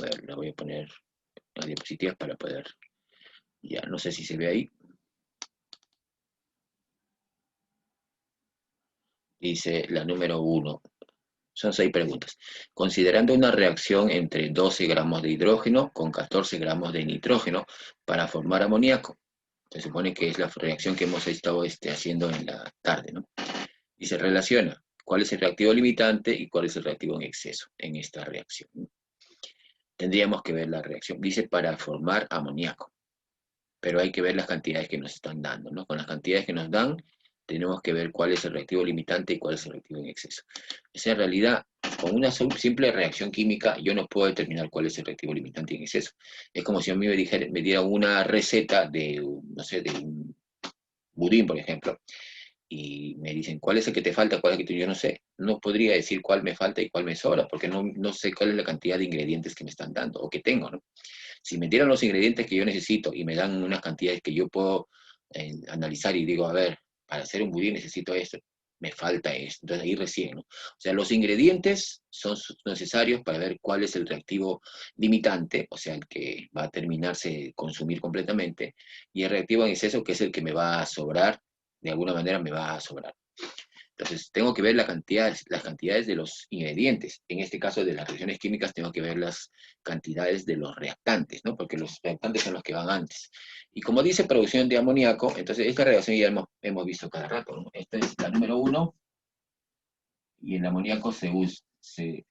ver, la voy a poner las diapositivas para poder, ya, no sé si se ve ahí. Dice la número 1. Son 6 preguntas. Considerando una reacción entre 12 gramos de hidrógeno con 14 gramos de nitrógeno para formar amoníaco. Se supone que es la reacción que hemos estado haciendo en la tarde, ¿no? Y se relaciona cuál es el reactivo limitante y cuál es el reactivo en exceso en esta reacción, ¿no? Tendríamos que ver la reacción. Dice para formar amoníaco, pero hay que ver las cantidades que nos están dando, ¿no? Con las cantidades que nos dan, tenemos que ver cuál es el reactivo limitante y cuál es el reactivo en exceso. O sea, en realidad, con una simple reacción química, yo no puedo determinar cuál es el reactivo limitante y en exceso. Es como si a mí me diera una receta de, no sé, de un budín, por ejemplo, y me dicen, ¿cuál es el que te falta? ¿Cuál es el que yo no sé? No podría decir cuál me falta y cuál me sobra, porque no sé cuál es la cantidad de ingredientes que me están dando o que tengo, ¿no? Si me dieran los ingredientes que yo necesito y me dan unas cantidades que yo puedo analizar y digo, a ver, para hacer un budín necesito esto, me falta esto. Entonces ahí recién, ¿no? O sea, los ingredientes son necesarios para ver cuál es el reactivo limitante, o sea, el que va a terminarse de consumir completamente, y el reactivo en exceso, que es el que me va a sobrar, de alguna manera me va a sobrar. Entonces, tengo que ver las cantidades de los ingredientes. En este caso de las reacciones químicas, tengo que ver las cantidades de los reactantes, ¿no? Porque los reactantes son los que van antes. Y como dice producción de amoníaco, entonces esta reacción ya hemos visto cada rato, ¿no? Esta es la número 1, y el amoníaco se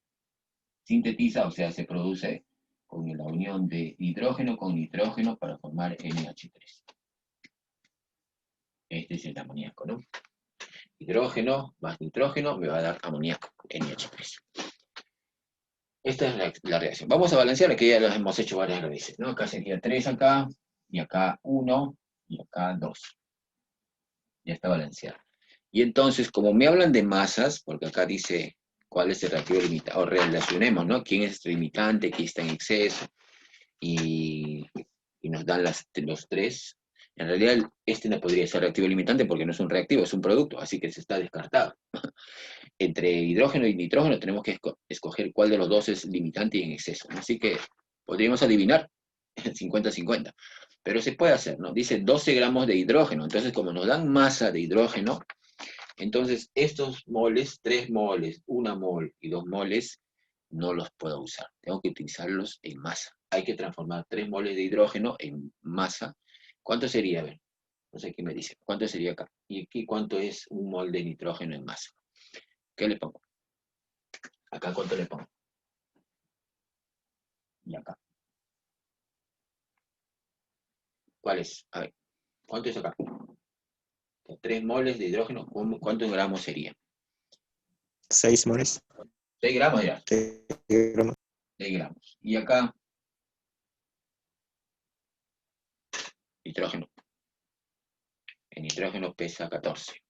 sintetiza, o sea, se produce con la unión de hidrógeno con nitrógeno para formar NH3. Este es el amoníaco, ¿no? Hidrógeno más nitrógeno me va a dar amoníaco, NH3. Esta es la reacción. Vamos a balancear, que ya lo hemos hecho varias veces, ¿no? Acá sería 3 acá, y acá 1, y acá 2. Ya está balanceado. Y entonces, como me hablan de masas, porque acá dice cuál es el reactivo limitante, o relacionemos, ¿no? ¿Quién es el limitante, quién está en exceso? Y nos dan los 3. En realidad, este no podría ser reactivo limitante porque no es un reactivo, es un producto, así que se está descartado. Entre hidrógeno y nitrógeno tenemos que escoger cuál de los dos es limitante y en exceso. Así que podríamos adivinar 50-50. Pero se puede hacer, ¿no? Dice 12 gramos de hidrógeno. Entonces, como nos dan masa de hidrógeno, entonces estos moles, 3 moles, 1 mol y 2 moles, no los puedo usar. Tengo que utilizarlos en masa. Hay que transformar 3 moles de hidrógeno en masa. ¿Cuánto sería? A ver, no sé qué me dice. ¿Cuánto sería acá? Y aquí, ¿cuánto es 1 mol de nitrógeno en masa? ¿Qué le pongo? Acá, ¿cuánto le pongo? Y acá. ¿Cuál es? A ver, ¿cuánto es acá? 3 moles de hidrógeno, ¿cuántos gramos serían? 6 moles. 6 gramos ya. 6 gramos. 6 gramos. Y acá, nitrógeno. El nitrógeno pesa 14.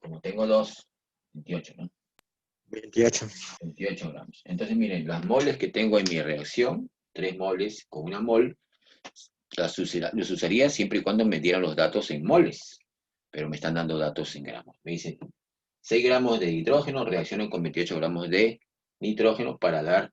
Como tengo 2, 28, ¿no? 28. 28 gramos. Entonces, miren, las moles que tengo en mi reacción, 3 moles con 1 mol, los usaría siempre y cuando me dieran los datos en moles, pero me están dando datos en gramos. Me dicen 6 gramos de hidrógeno reaccionan con 28 gramos de nitrógeno para dar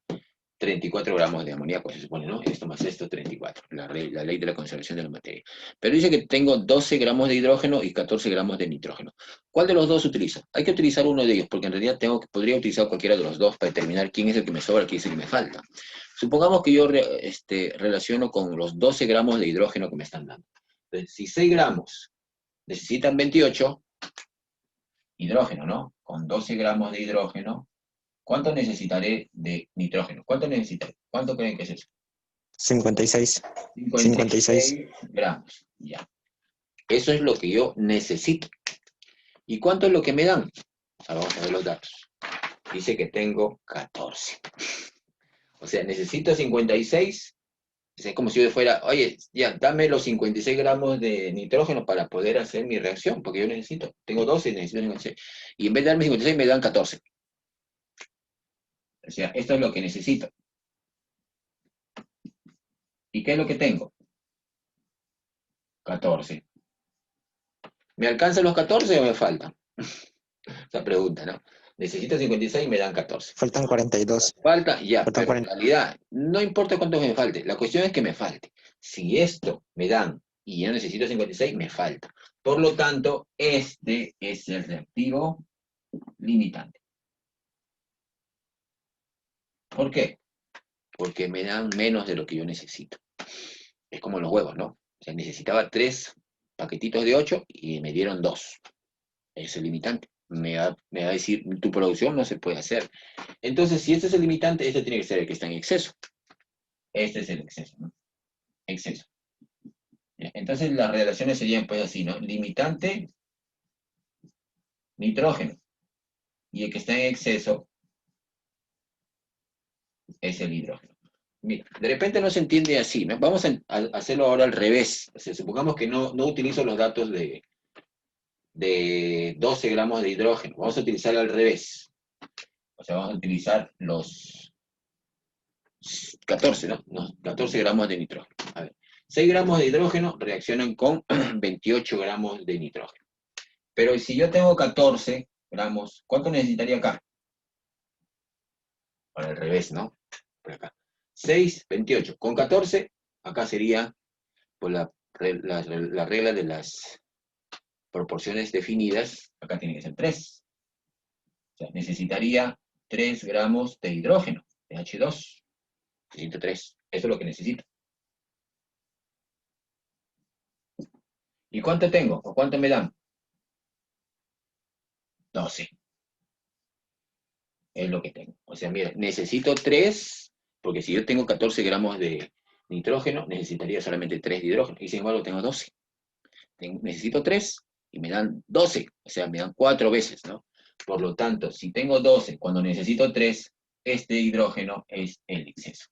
34 gramos de amoníaco, se supone, ¿no? Esto más esto, 34. La ley de la conservación de la materia. Pero dice que tengo 12 gramos de hidrógeno y 14 gramos de nitrógeno. ¿Cuál de los dos utilizo? Hay que utilizar uno de ellos, porque en realidad podría utilizar cualquiera de los dos para determinar quién es el que me sobra, quién es el que me falta. Supongamos que yo relaciono con los 12 gramos de hidrógeno que me están dando. Entonces, si 6 gramos necesitan 28 hidrógeno, ¿no? Con 12 gramos de hidrógeno, ¿cuánto necesitaré de nitrógeno? ¿Cuánto necesitaré? ¿Cuánto creen que es eso? 56. 56. 56 gramos, ya. Eso es lo que yo necesito. ¿Y cuánto es lo que me dan? Ahora vamos a ver los datos. Dice que tengo 14. O sea, necesito 56. Es como si yo fuera, oye, ya, dame los 56 gramos de nitrógeno para poder hacer mi reacción, porque yo necesito. Tengo 12 y necesito 56. Y en vez de darme 56, me dan 14. O sea, esto es lo que necesito. ¿Y qué es lo que tengo? 14. ¿Me alcanzan los 14 o me faltan? Esa pregunta, ¿no? Necesito 56 y me dan 14. Faltan 42. Falta, ya, Faltan pero en 40. realidad, no importa cuánto me falte, la cuestión es que me falte. Si esto me dan y yo necesito 56, me falta. Por lo tanto, este es el reactivo limitante. ¿Por qué? Porque me dan menos de lo que yo necesito. Es como los huevos, ¿no? O sea, necesitaba 3 paquetitos de 8 y me dieron 2. Es el limitante. Me va a decir, tu producción no se puede hacer. Entonces, si este es el limitante, este tiene que ser el que está en exceso. Este es el exceso, ¿no? Exceso. Entonces, las relaciones serían pues así, ¿no? Limitante, nitrógeno. Y el que está en exceso es el hidrógeno. Mira, de repente no se entiende así, ¿no? Vamos a hacerlo ahora al revés. O sea, supongamos que no utilizo los datos de 12 gramos de hidrógeno. Vamos a utilizar al revés. O sea, vamos a utilizar los 14, ¿no? 14 gramos de nitrógeno. A ver, 6 gramos de hidrógeno reaccionan con 28 gramos de nitrógeno. Pero si yo tengo 14 gramos, ¿cuánto necesitaría acá? Para el revés, ¿no? Por acá. 6, 28. Con 14, acá sería por la regla de las proporciones definidas, acá tiene que ser 3. O sea, necesitaría 3 gramos de hidrógeno, de H2. Necesito 3. Eso es lo que necesito. ¿Y cuánto tengo? ¿O cuánto me dan? 12. Es lo que tengo. O sea, mira, necesito 3, porque si yo tengo 14 gramos de nitrógeno, necesitaría solamente 3 de hidrógeno. Y sin embargo, tengo 12. Necesito 3 y me dan 12. O sea, me dan 4 veces, ¿no? Por lo tanto, si tengo 12, cuando necesito 3, este hidrógeno es el exceso.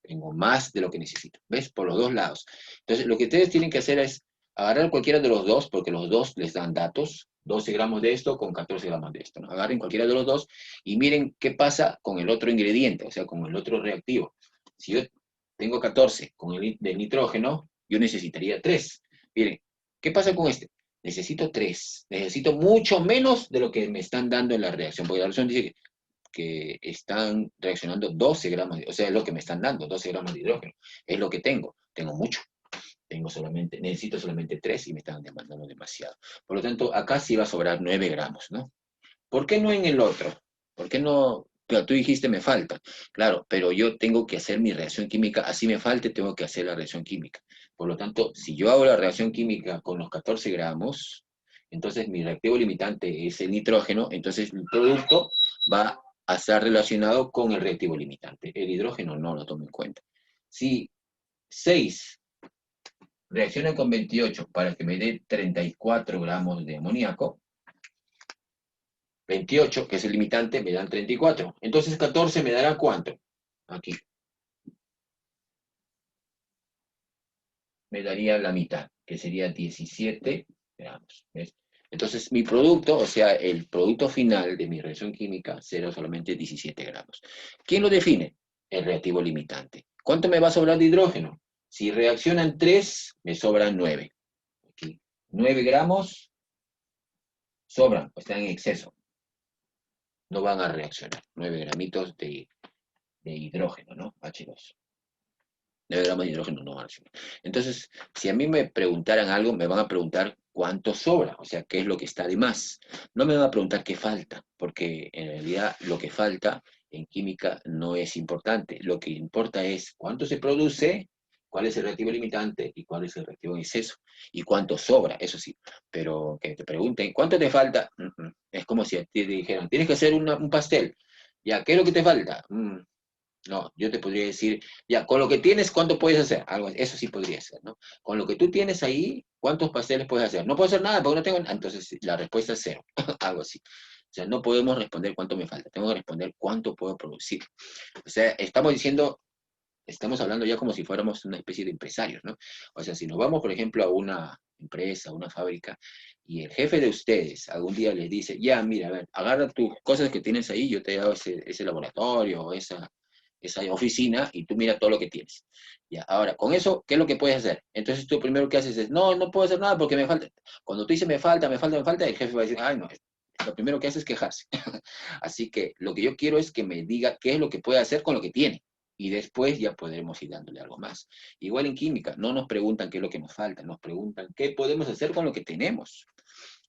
Tengo más de lo que necesito. ¿Ves? Por los dos lados. Entonces, lo que ustedes tienen que hacer es agarrar cualquiera de los dos, porque los dos les dan datos. 12 gramos de esto con 14 gramos de esto, ¿no? Agarren cualquiera de los dos y miren qué pasa con el otro ingrediente, o sea, con el otro reactivo. Si yo tengo 14 con el de nitrógeno, yo necesitaría 3. Miren, ¿qué pasa con este? Necesito 3. Necesito mucho menos de lo que me están dando en la reacción, porque la reacción dice que están reaccionando 12 gramos, o sea, es lo que me están dando, 12 gramos de hidrógeno. Es lo que tengo. Tengo mucho. Necesito solamente 3 y me están demandando demasiado. Por lo tanto, acá sí va a sobrar 9 gramos, ¿no? ¿Por qué no en el otro? ¿Por qué no? Claro, tú dijiste me falta. Claro, pero yo tengo que hacer mi reacción química, así me falte, tengo que hacer la reacción química. Por lo tanto, si yo hago la reacción química con los 14 gramos, entonces mi reactivo limitante es el nitrógeno, entonces el producto va a estar relacionado con el reactivo limitante. El hidrógeno no lo tomo en cuenta. Si 6 reacciona con 28 para que me dé 34 gramos de amoníaco, 28, que es el limitante, me dan 34. Entonces 14 me dará ¿cuánto? Aquí. Me daría la mitad, que sería 17 gramos. ¿Ves? Entonces mi producto, o sea, el producto final de mi reacción química, será solamente 17 gramos. ¿Quién lo define? El reactivo limitante. ¿Cuánto me va a sobrar de hidrógeno? Si reaccionan 3, me sobran 9. Aquí. 9 gramos sobran, o están en exceso. No van a reaccionar. 9 gramitos de hidrógeno, ¿no? H2. 9 gramos de hidrógeno no van a reaccionar. Entonces, si a mí me preguntaran algo, me van a preguntar cuánto sobra, o sea, qué es lo que está de más. No me van a preguntar qué falta, porque en realidad lo que falta en química no es importante. Lo que importa es cuánto se produce, cuál es el reactivo limitante y cuál es el reactivo en exceso. Y cuánto sobra, eso sí. Pero que te pregunten, ¿cuánto te falta? Es como si a ti te dijeran, tienes que hacer un pastel. Ya, ¿qué es lo que te falta? No, yo te podría decir, ya, con lo que tienes, ¿cuánto puedes hacer? Algo, eso sí podría ser, ¿no? Con lo que tú tienes ahí, ¿cuántos pasteles puedes hacer? No puedo hacer nada porque no tengo nada. Entonces, la respuesta es 0, algo así. O sea, no podemos responder cuánto me falta, tengo que responder cuánto puedo producir. O sea, estamos hablando ya como si fuéramos una especie de empresarios, ¿no? O sea, si nos vamos, por ejemplo, a una empresa, a una fábrica, y el jefe de ustedes algún día les dice, ya, mira, a ver, agarra tus cosas que tienes ahí, yo te he dado ese laboratorio, esa oficina, y tú mira todo lo que tienes. Ya, ahora, con eso, ¿qué es lo que puedes hacer? Entonces tú primero que haces es, no, no puedo hacer nada porque me falta. Cuando tú dices me falta, el jefe va a decir, ay, no, lo primero que hace es quejarse. Así que lo que yo quiero es que me diga qué es lo que puede hacer con lo que tiene. Y después ya podremos ir dándole algo más. Igual en química, no nos preguntan qué es lo que nos falta, nos preguntan qué podemos hacer con lo que tenemos.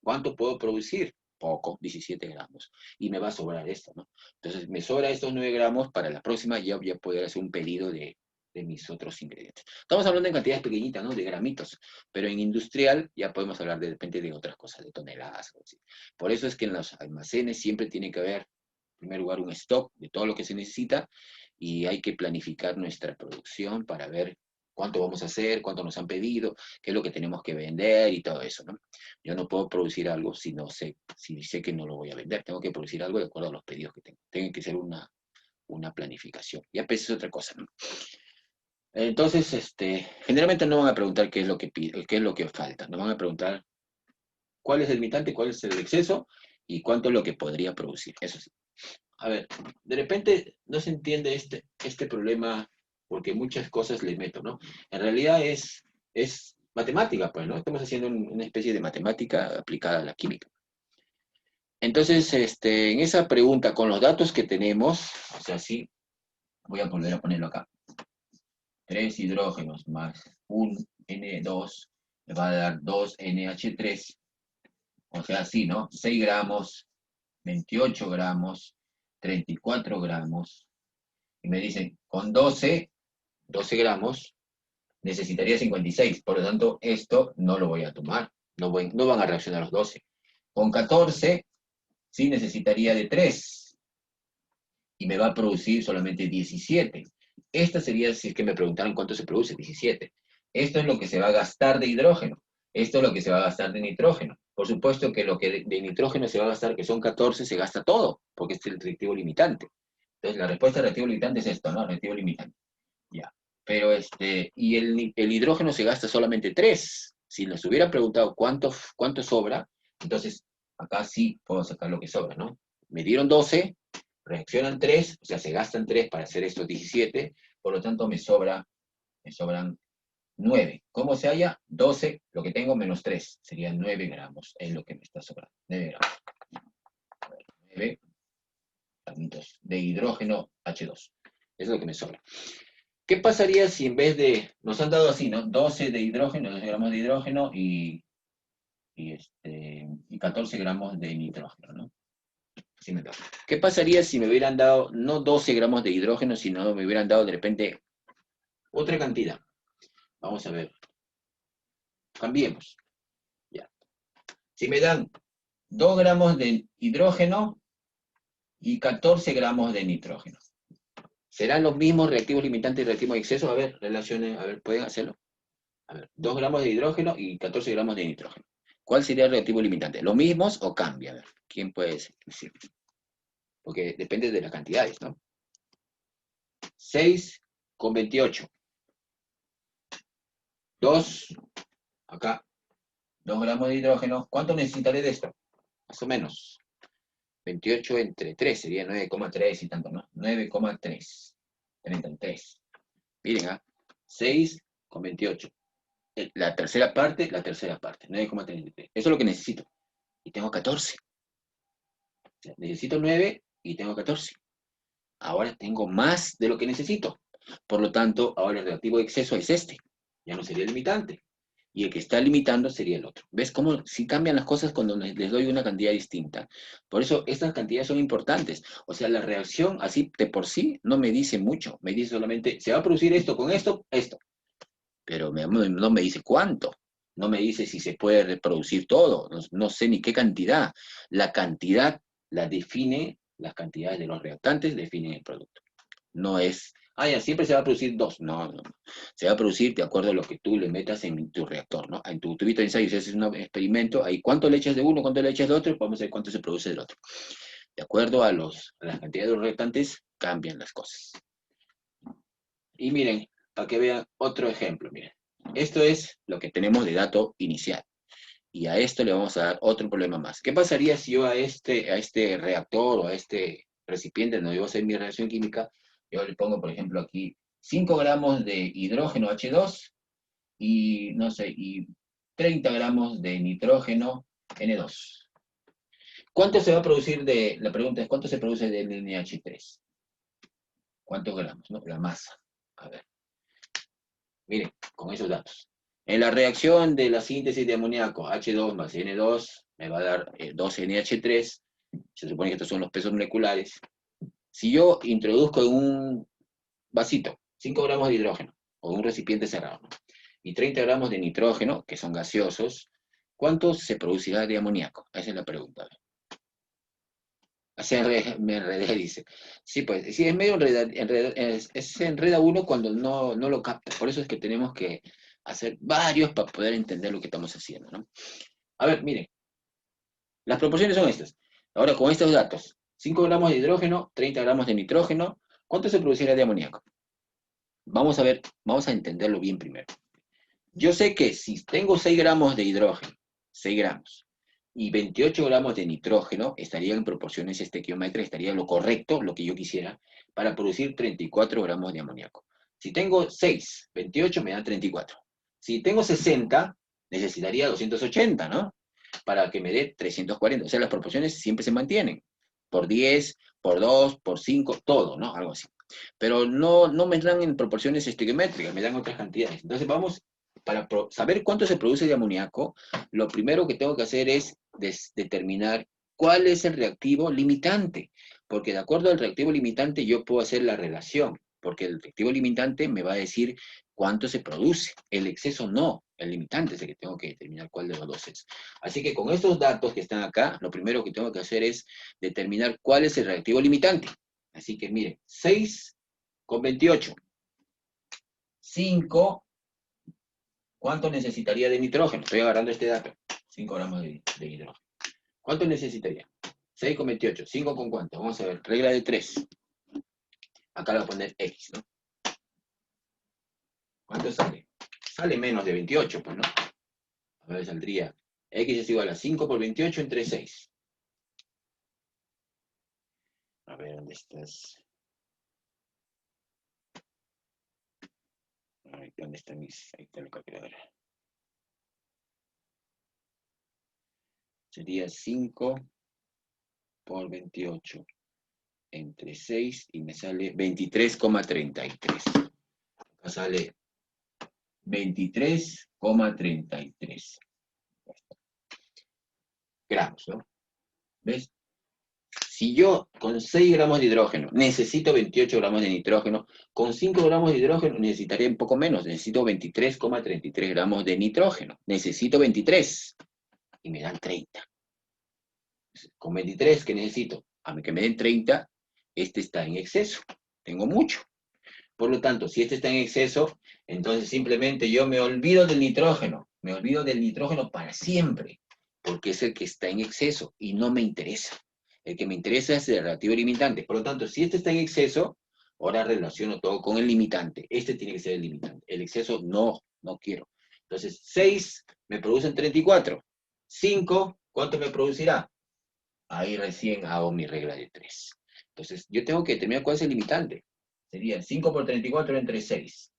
¿Cuánto puedo producir? Poco, 17 gramos. Y me va a sobrar esto, ¿no? Entonces, me sobra estos 9 gramos, para la próxima ya voy a poder hacer un pedido de mis otros ingredientes. Estamos hablando en cantidades pequeñitas, ¿no? De gramitos, pero en industrial ya podemos hablar de repente de otras cosas, de toneladas. Así. Por eso es que en los almacenes siempre tiene que haber, en primer lugar, un stock de todo lo que se necesita y hay que planificar nuestra producción para ver cuánto vamos a hacer, cuánto nos han pedido, qué es lo que tenemos que vender y todo eso, ¿no? Yo no puedo producir algo si no sé, si sé que no lo voy a vender. Tengo que producir algo de acuerdo a los pedidos que tengo. Tiene que ser una planificación. Ya pues es otra cosa, ¿no? Entonces, generalmente no van a preguntar qué es lo que pide, qué es lo que falta. Nos van a preguntar cuál es el limitante, cuál es el exceso y cuánto es lo que podría producir. Eso sí. A ver, de repente no se entiende este problema porque muchas cosas le meto, ¿no? En realidad es matemática, pues, ¿no? Estamos haciendo una especie de matemática aplicada a la química. Entonces, en esa pregunta, con los datos que tenemos, o sea, sí, voy a volver a ponerlo acá. 3 hidrógenos más un N2 me va a dar 2 NH3. O sea, sí, ¿no? 6 gramos, 28 gramos, 34 gramos. Y me dicen, con 12 gramos, necesitaría 56. Por lo tanto, esto no lo voy a tomar. No van a reaccionar los 12. Con 14, sí necesitaría de 3. Y me va a producir solamente 17. Esta sería, si es que me preguntaran cuánto se produce, 17. Esto es lo que se va a gastar de hidrógeno. Esto es lo que se va a gastar de nitrógeno. Por supuesto que lo que de nitrógeno se va a gastar, que son 14, se gasta todo, porque es el reactivo limitante. Entonces, la respuesta al reactivo limitante es esto, ¿no? Reactivo limitante. Ya. Pero y el hidrógeno se gasta solamente 3. Si les hubiera preguntado cuánto sobra, entonces acá sí puedo sacar lo que sobra, ¿no? Me dieron 12, reaccionan 3, o sea, se gastan 3 para hacer estos 17, por lo tanto me sobran 9. ¿Cómo se halla? 12, lo que tengo menos 3, serían 9 gramos, es lo que me está sobrando, 9 gramos. 9 gramitos de hidrógeno H2, eso es lo que me sobra. ¿Qué pasaría si en vez de, nos han dado así, ¿no? 12 de hidrógeno, 12 gramos de hidrógeno y 14 gramos de nitrógeno, ¿no? Así me da. ¿Qué pasaría si me hubieran dado no 12 gramos de hidrógeno, sino me hubieran dado de repente otra cantidad? Vamos a ver. Cambiemos. Ya. Si me dan 2 gramos de hidrógeno y 14 gramos de nitrógeno. ¿Serán los mismos reactivos limitantes y reactivos de exceso? A ver, relacionen, a ver, ¿pueden hacerlo? A ver, 2 gramos de hidrógeno y 14 gramos de nitrógeno. ¿Cuál sería el reactivo limitante? ¿Los mismos o cambia? A ver, ¿quién puede decir? Porque depende de las cantidades, ¿no? 6 con 28. 2, acá, 2 gramos de hidrógeno. ¿Cuánto necesitaré de esto? Más o menos. 28 entre 3 sería 9,3 y tanto, ¿no? 9,3. 33. Miren, 6 con 28. La tercera parte, 9,33. Eso es lo que necesito. Y tengo 14. O sea, necesito 9 y tengo 14. Ahora tengo más de lo que necesito. Por lo tanto, ahora el reactivo de exceso es este. Ya no sería el limitante. Y el que está limitando sería el otro. ¿Ves cómo si cambian las cosas cuando les doy una cantidad distinta? Por eso estas cantidades son importantes. O sea, la reacción así de por sí no me dice mucho. Me dice solamente, se va a producir esto con esto, esto. Pero no me dice cuánto. No me dice si se puede reproducir todo. No sé ni qué cantidad. La cantidad la define, las cantidades de los reactantes definen el producto. No es, ya siempre se va a producir 2. No. Se va a producir de acuerdo a lo que tú le metas en tu reactor, ¿no? En tu tubito de ensayo, si haces un experimento, ahí cuánto le echas de uno, cuánto le echas de otro, vamos a ver cuánto se produce del otro. De acuerdo a las cantidades de los reactantes, cambian las cosas. Y miren, para que vean otro ejemplo, miren. Esto es lo que tenemos de dato inicial. Y a esto le vamos a dar otro problema más. ¿Qué pasaría si yo a este reactor o a este recipiente donde yo voy a hacer mi reacción química, yo le pongo, por ejemplo, aquí 5 gramos de hidrógeno H2 y, no sé, y 30 gramos de nitrógeno N2? ¿Cuánto se va a producir la pregunta es, ¿cuánto se produce del NH3? ¿Cuántos gramos, no? La masa. A ver, miren, con esos datos. En la reacción de la síntesis de amoníaco, H2 más N2, me va a dar 2NH3. Se supone que estos son los pesos moleculares. Si yo introduzco en un vasito 5 gramos de hidrógeno, o un recipiente cerrado, ¿no? Y 30 gramos de nitrógeno, que son gaseosos, ¿cuánto se producirá de amoníaco? Esa es la pregunta. Me enredé, dice. Sí, pues, sí, es medio se enreda uno cuando no lo capta. Por eso es que tenemos que hacer varios para poder entender lo que estamos haciendo, ¿no? A ver, miren, las proporciones son estas. Ahora, con estos datos, 5 gramos de hidrógeno, 30 gramos de nitrógeno, ¿cuánto se producirá de amoníaco? Vamos a ver, vamos a entenderlo bien primero. Yo sé que si tengo 6 gramos de hidrógeno, 6 gramos, y 28 gramos de nitrógeno, estaría en proporciones estequiométricas, estaría lo correcto, lo que yo quisiera, para producir 34 gramos de amoníaco. Si tengo 6, 28 me dan 34. Si tengo 60, necesitaría 280, ¿no? Para que me dé 340. O sea, las proporciones siempre se mantienen. Por 10, por 2, por 5, todo, ¿no? Algo así. Pero no me dan en proporciones estequiométricas, me dan otras cantidades. Entonces vamos, para saber cuánto se produce de amoníaco, lo primero que tengo que hacer es determinar cuál es el reactivo limitante, porque de acuerdo al reactivo limitante yo puedo hacer la relación, porque el reactivo limitante me va a decir cuánto se produce, el exceso no, el limitante es el que tengo que determinar cuál de los dos es. Así que con estos datos que están acá, lo primero que tengo que hacer es determinar cuál es el reactivo limitante. Así que miren, 6 con 28, 5, ¿cuánto necesitaría de nitrógeno? Estoy agarrando este dato, 5 gramos de hidrógeno. ¿Cuánto necesitaría? 6 con 28, 5 con cuánto, vamos a ver, regla de 3. Acá le voy a poner X, ¿no? ¿Cuánto sale? Sale menos de 28, pues, ¿no? A ver, saldría, X es igual a 5 por 28 entre 6. A ver, ¿dónde estás? Ay, ¿dónde está ahí está la calculadora. Sería 5 por 28 entre 6 y me sale 23,33. Acá sale 23,33 gramos, ¿no? ¿Ves? Si yo con 6 gramos de hidrógeno necesito 28 gramos de nitrógeno, con 5 gramos de hidrógeno necesitaría un poco menos, necesito 23,33 gramos de nitrógeno. Necesito 23 y me dan 30. Con 23, ¿qué necesito? A mí que me den 30, este está en exceso. Tengo mucho. Por lo tanto, si este está en exceso, entonces simplemente yo me olvido del nitrógeno. Me olvido del nitrógeno para siempre, porque es el que está en exceso y no me interesa. El que me interesa es el relativo limitante. Por lo tanto, si este está en exceso, ahora relaciono todo con el limitante. Este tiene que ser el limitante. El exceso no quiero. Entonces, 6 me producen 34. 5, ¿cuánto me producirá? Ahí recién hago mi regla de 3. Entonces, yo tengo que determinar cuál es el limitante. Sería 5 por 34 entre 6.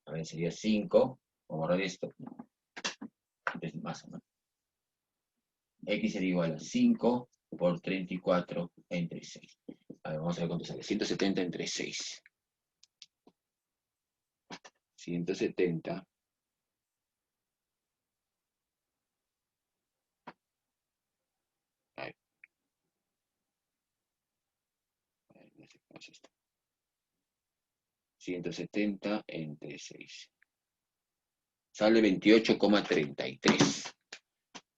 A ver, sería 5. Vamos a borrar esto. Es más o menos. X sería igual a 5 por 34 entre 6. A ver, vamos a ver cuánto sale. 170 entre 6. 170. A ver, no sé cómo es esto. 170 entre 6. Sale 28,33.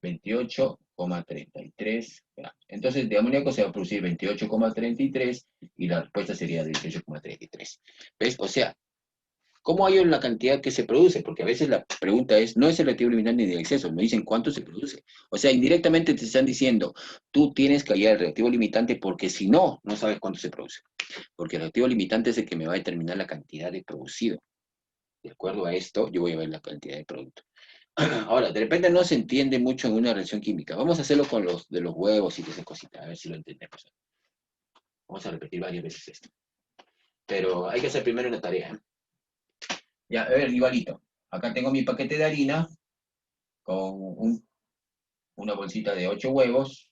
28,33 gramos. Entonces, de amoníaco se va a producir 28,33 y la respuesta sería 28,33. ¿Ves? O sea, ¿cómo hay la cantidad que se produce? Porque a veces la pregunta es, no es el reactivo limitante ni el exceso, me dicen cuánto se produce. O sea, indirectamente te están diciendo, tú tienes que hallar el reactivo limitante porque si no, no sabes cuánto se produce. Porque el reactivo limitante es el que me va a determinar la cantidad de producido. De acuerdo a esto, yo voy a ver la cantidad de producto. Ahora, de repente no se entiende mucho en una reacción química. Vamos a hacerlo con los de los huevos y de esas cositas, a ver si lo entendemos. Vamos a repetir varias veces esto. Pero hay que hacer primero una tarea, ¿eh? Ya, a ver, igualito. Acá tengo mi paquete de harina con una bolsita de 8 huevos.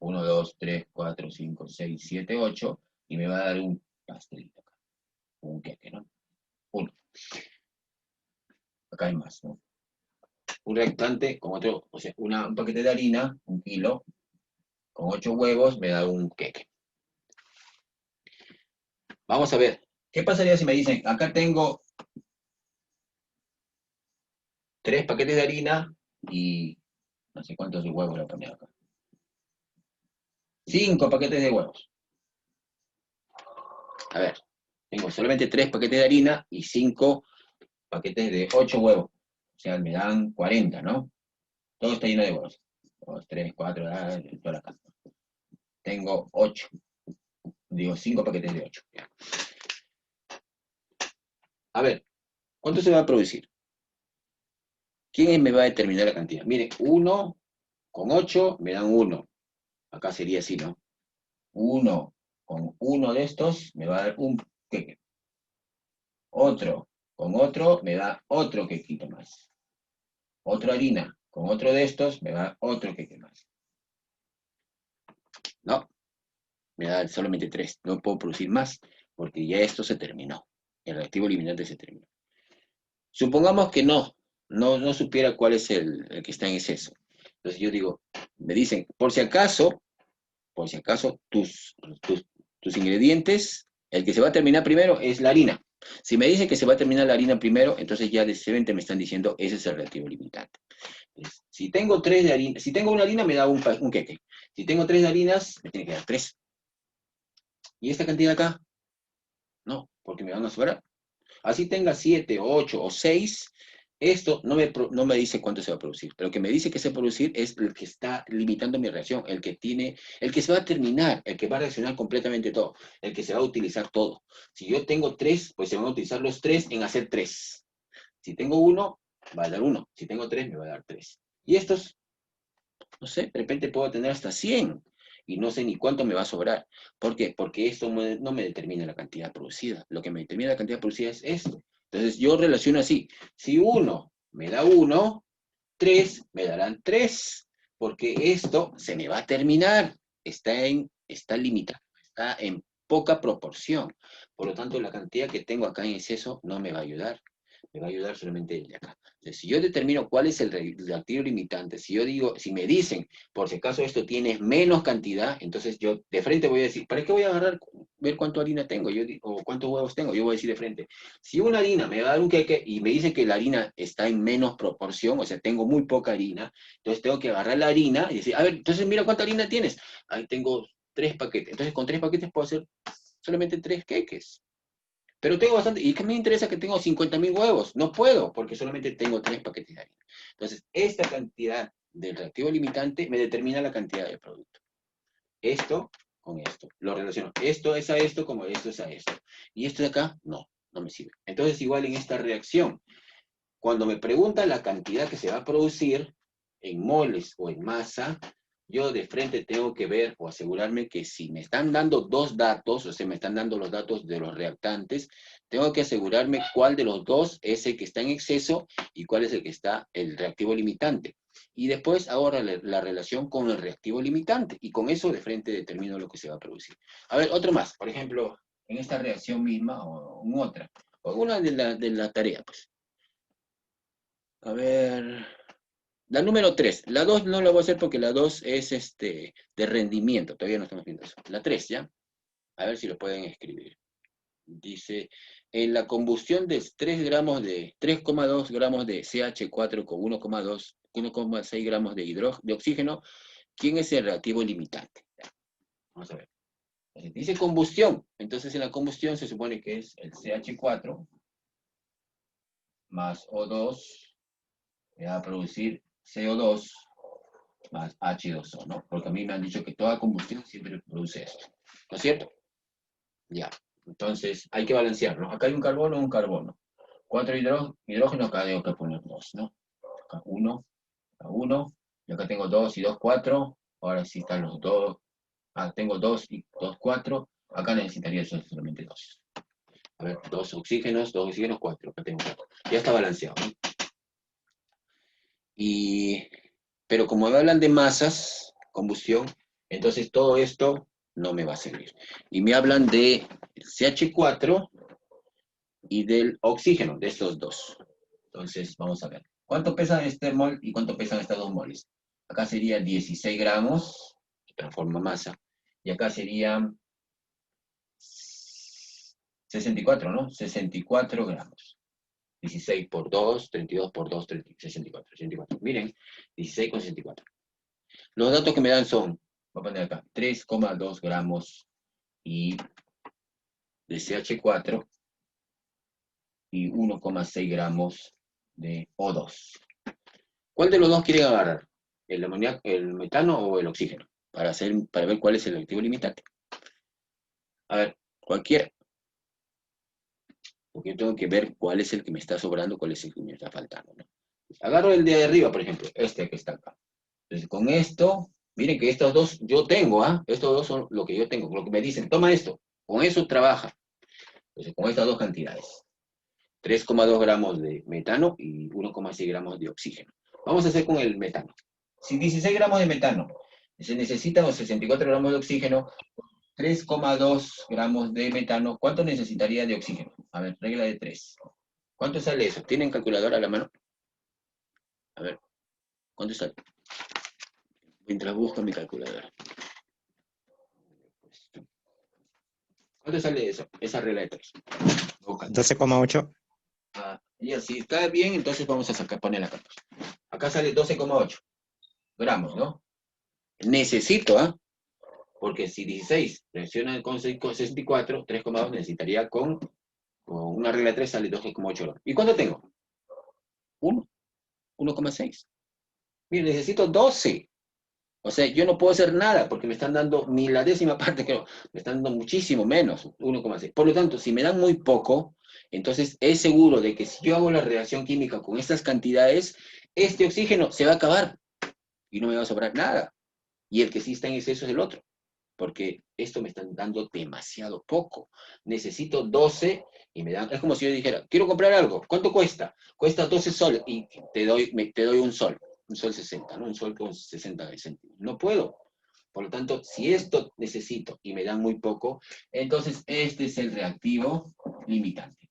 1, 2, 3, 4, 5, 6, 7, 8, y me va a dar un pastelito acá. Un queque, ¿no? Uno. Acá hay más, ¿no? Un reactante con otro, o sea, un paquete de harina, 1 kilo, con 8 huevos, me da un queque. Vamos a ver, ¿qué pasaría si me dicen, acá tengo 3 paquetes de harina y no sé cuántos de huevos le voy a poner acá. 5 paquetes de huevos. A ver, tengo solamente 3 paquetes de harina y 5 paquetes de 8 huevos. O sea, me dan 40, ¿no? Todo está lleno de huevos. 2, 3, 4, toda la casa. Tengo 8. Digo, 5 paquetes de 8. Ya. A ver, ¿cuánto se va a producir? ¿Quién me va a determinar la cantidad? Mire, 1 con 8 me dan 1. Acá sería así, ¿no? 1 con 1 de estos me va a dar un queque. Otro con otro me da otro quequito más. Otra harina con otro de estos me da otro queque más. No, me da solamente 3. No puedo producir más porque ya esto se terminó. El reactivo limitante se terminó. Supongamos que no supiera cuál es el que está en exceso. Entonces yo digo, me dicen, por si acaso, tus ingredientes, el que se va a terminar primero es la harina. Si me dicen que se va a terminar la harina primero, entonces ya de repente me están diciendo, ese es el reactivo limitante. Entonces, si tengo 3 de harina, si tengo una harina me da un queque. Si tengo 3 de harinas, me tiene que dar 3. ¿Y esta cantidad acá? No, porque me van a sobrar. Así tenga 7, 8 o 6, esto no me dice cuánto se va a producir. Pero lo que me dice que se va a producir es el que está limitando mi reacción, el que se va a terminar, el que va a reaccionar completamente todo, el que se va a utilizar todo. Si yo tengo 3, pues se van a utilizar los 3 en hacer 3. Si tengo 1, va a dar 1. Si tengo 3, me va a dar 3. Y estos, no sé, de repente puedo tener hasta 100 y no sé ni cuánto me va a sobrar. ¿Por qué? Porque esto no me determina la cantidad producida. Lo que me determina la cantidad producida es esto. Entonces yo relaciono así. Si 1 me da 1, 3 me darán 3, porque esto se me va a terminar. Está limitado, está en poca proporción. Por lo tanto, la cantidad que tengo acá en exceso no me va a ayudar. Me va a ayudar solamente el de acá. Entonces, si yo determino cuál es el reactivo limitante, si me dicen, por si acaso esto tiene menos cantidad, entonces yo de frente voy a decir, ¿para qué voy a agarrar, ver cuánto harina tengo o cuántos huevos tengo? Yo voy a decir de frente, si una harina me va a dar un queque y me dice que la harina está en menos proporción, o sea, tengo muy poca harina, entonces tengo que agarrar la harina y decir, a ver, entonces mira cuánta harina tienes. Ahí tengo 3 paquetes. Entonces con 3 paquetes puedo hacer solamente 3 queques. Pero tengo bastante, ¿y qué me interesa que tengo 50.000 huevos? No puedo, porque solamente tengo 3 paquetes de harina. Entonces, esta cantidad del reactivo limitante me determina la cantidad de producto. Esto con esto. Lo relaciono. Esto es a esto como esto es a esto. Y esto de acá, no me sirve. Entonces, igual en esta reacción, cuando me preguntan la cantidad que se va a producir en moles o en masa, yo de frente tengo que ver o asegurarme que si me están dando dos datos, o sea, me están dando los datos de los reactantes, tengo que asegurarme cuál de los dos es el que está en exceso y cuál es el que está el reactivo limitante. Y después ahora la relación con el reactivo limitante. Y con eso de frente determino lo que se va a producir. A ver, otro más. Por ejemplo, en esta reacción misma o en otra. O una de la tarea, pues. A ver, la número 3. La 2 no la voy a hacer porque la 2 es de rendimiento. Todavía no estamos viendo eso. La 3, ¿ya? A ver si lo pueden escribir. Dice, en la combustión de 3,2 gramos de CH4 con 1,6 gramos de oxígeno, ¿quién es el reactivo limitante? Ya, vamos a ver. Dice combustión. Entonces en la combustión se supone que es el CH4 más O2 me va a producir CO2 más H2O, ¿no? Porque a mí me han dicho que toda combustión siempre produce esto. ¿No es cierto? Ya. Entonces, hay que balancear, ¿no? Acá hay un carbono. 4 hidrógenos, acá tengo que poner 2, ¿no? Acá 1, acá 1, y acá tengo 2 y 2, 4. Ahora sí están los 2. Ah, tengo 2 y 2, 4. Acá necesitaría solamente 2. A ver, 2 oxígenos, 4. Acá tengo 4. Ya está balanceado, ¿no? Pero como me hablan de masas, combustión, Entonces todo esto no me va a servir. Y me hablan de CH4 y del oxígeno, de estos dos. Entonces, vamos a ver. ¿Cuánto pesa este mol y cuánto pesan estas 2 moles? Acá sería 16 gramos, que transforma masa. Y acá serían 64, ¿no? 64 gramos. 16 por 2, 32 por 2, 30, 64, 64. Miren, 16 con 64. Los datos que me dan son, voy a poner acá, 3,2 gramos y de CH4 y 1,6 gramos de O2. ¿Cuál de los dos quieren agarrar? ¿El amoníaco, el metano o el oxígeno? Para ver cuál es el activo limitante. A ver, cualquiera. Porque yo tengo que ver cuál es el que me está sobrando, cuál es el que me está faltando, ¿no? Agarro el de arriba, por ejemplo, este que está acá. Entonces, con esto, miren que estos dos yo tengo, ¿ah? Estos dos son lo que yo tengo, lo que me dicen, toma esto, con eso trabaja. Entonces, con estas dos cantidades. 3,2 gramos de metano y 1,6 gramos de oxígeno. Vamos a hacer con el metano. Si 16 gramos de metano se necesitan los 64 gramos de oxígeno, 3,2 gramos de metano, ¿cuánto necesitaría de oxígeno? A ver, regla de 3. ¿Cuánto sale eso? ¿Tienen calculadora a la mano? A ver, ¿cuánto sale? Mientras busco mi calculadora. ¿Cuánto sale eso? Esa regla de 3. 12,8. Ya, si está bien, entonces vamos a sacar, poner acá. Acá sale 12,8 gramos, ¿no? Necesito, ¿ah? Porque si 16 reacciona con 64, 3,2 necesitaría con una regla de 3 sale 12,8 gramos. ¿Y cuánto tengo? 1, 1,6. Mire, necesito 12. O sea, yo no puedo hacer nada porque me están dando ni la décima parte, creo. Me están dando muchísimo menos, 1,6. Por lo tanto, si me dan muy poco, entonces es seguro de que si yo hago la reacción química con estas cantidades, este oxígeno se va a acabar y no me va a sobrar nada. Y el que sí está en exceso es el otro, porque esto me están dando demasiado poco. Necesito 12 y me dan, es como si yo dijera, quiero comprar algo, ¿cuánto cuesta? Cuesta 12 soles y te doy un sol 60, ¿no? Un sol con 60 céntimos. No puedo. Por lo tanto, si esto necesito y me dan muy poco, entonces este es el reactivo limitante.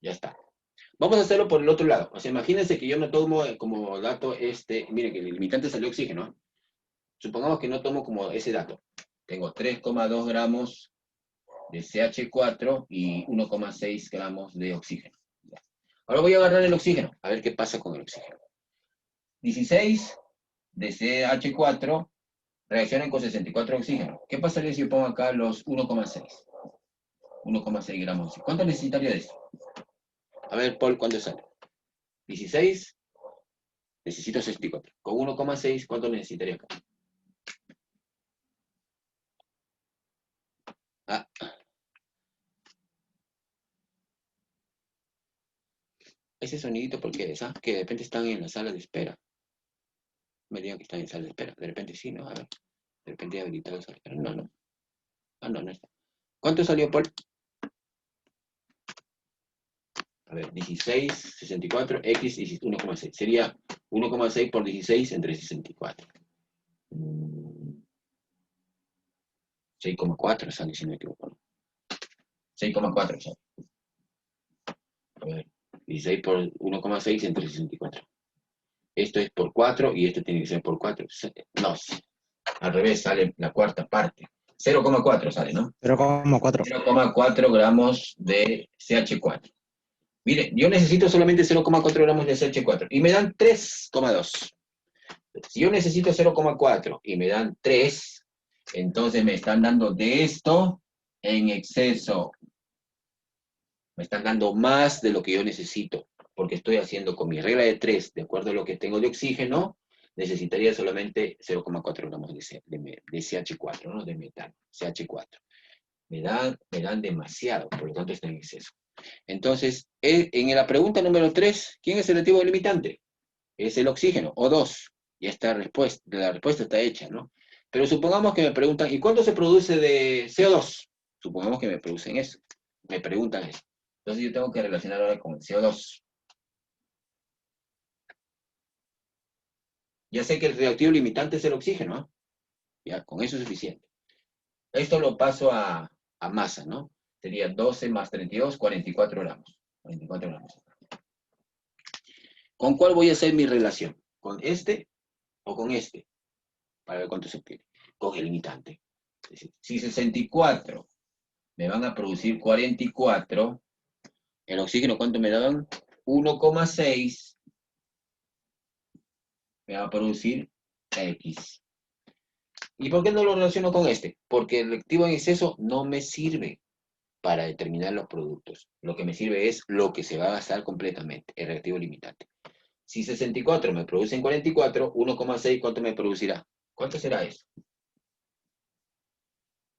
Ya está. Vamos a hacerlo por el otro lado. O sea, imagínense que yo me tomo como dato miren que el limitante salió oxígeno, ¿eh? Supongamos que no tomo como ese dato. Tengo 3,2 gramos de CH4 y 1,6 gramos de oxígeno. Ahora voy a agarrar el oxígeno, a ver qué pasa con el oxígeno. 16 de CH4 reaccionan con 64 de oxígeno. ¿Qué pasaría si yo pongo acá los 1,6? 1,6 gramos. ¿Cuánto necesitaría de esto? A ver, Paul, ¿cuánto sale? 16, necesito 64. Con 1,6, ¿cuánto necesitaría acá? Ah, ese sonidito, ¿por qué es? ¿Ah? Que de repente están en la sala de espera. Me digan que están en sala de espera. De repente sí, ¿no? A ver. De repente he habilitado la sala de espera. No, no. Ah, no, no está. ¿Cuánto salió, Paul? A ver, 16, 64, X y 1,6. Sería 1,6 por 16 entre 64. 6,4 sale, si no me equivoco. 6,4 sale. A ver, 16 por 1,6 entre 64. Esto es por 4 y esto tiene que ser por 4. No, al revés, sale la cuarta parte. 0,4 sale, ¿no? 0,4. 0,4 gramos de CH4. Mire, yo necesito solamente 0,4 gramos de CH4 y me dan 3,2. Si yo necesito 0,4 y me dan 3, entonces me están dando de esto en exceso. Me están dando más de lo que yo necesito, porque estoy haciendo con mi regla de 3, de acuerdo a lo que tengo de oxígeno, necesitaría solamente 0,4 gramos de CH4, ¿no? De metano, CH4. Me dan demasiado, por lo tanto está en exceso. Entonces, en la pregunta número 3, ¿quién es el activo limitante? Es el oxígeno, O2. Ya está la respuesta está hecha, ¿no? Pero supongamos que me preguntan, ¿y cuánto se produce de CO2? Supongamos que me producen eso. Me preguntan eso. Entonces yo tengo que relacionar ahora con el CO2. Ya sé que el reactivo limitante es el oxígeno, ¿ah? Ya, con eso es suficiente. Esto lo paso a masa, ¿no? Sería 12 más 32, 44 gramos. 44 gramos. ¿Con cuál voy a hacer mi relación? ¿Con este o con este? Para ver cuánto se obtiene. Con el limitante. Es decir, si 64 me van a producir 44, el oxígeno, ¿cuánto me daban? 1,6 me va a producir X. ¿Y por qué no lo relaciono con este? Porque el reactivo en exceso no me sirve para determinar los productos. Lo que me sirve es lo que se va a gastar completamente, el reactivo limitante. Si 64 me producen 44, 1,6, ¿cuánto me producirá? ¿Cuánto será eso?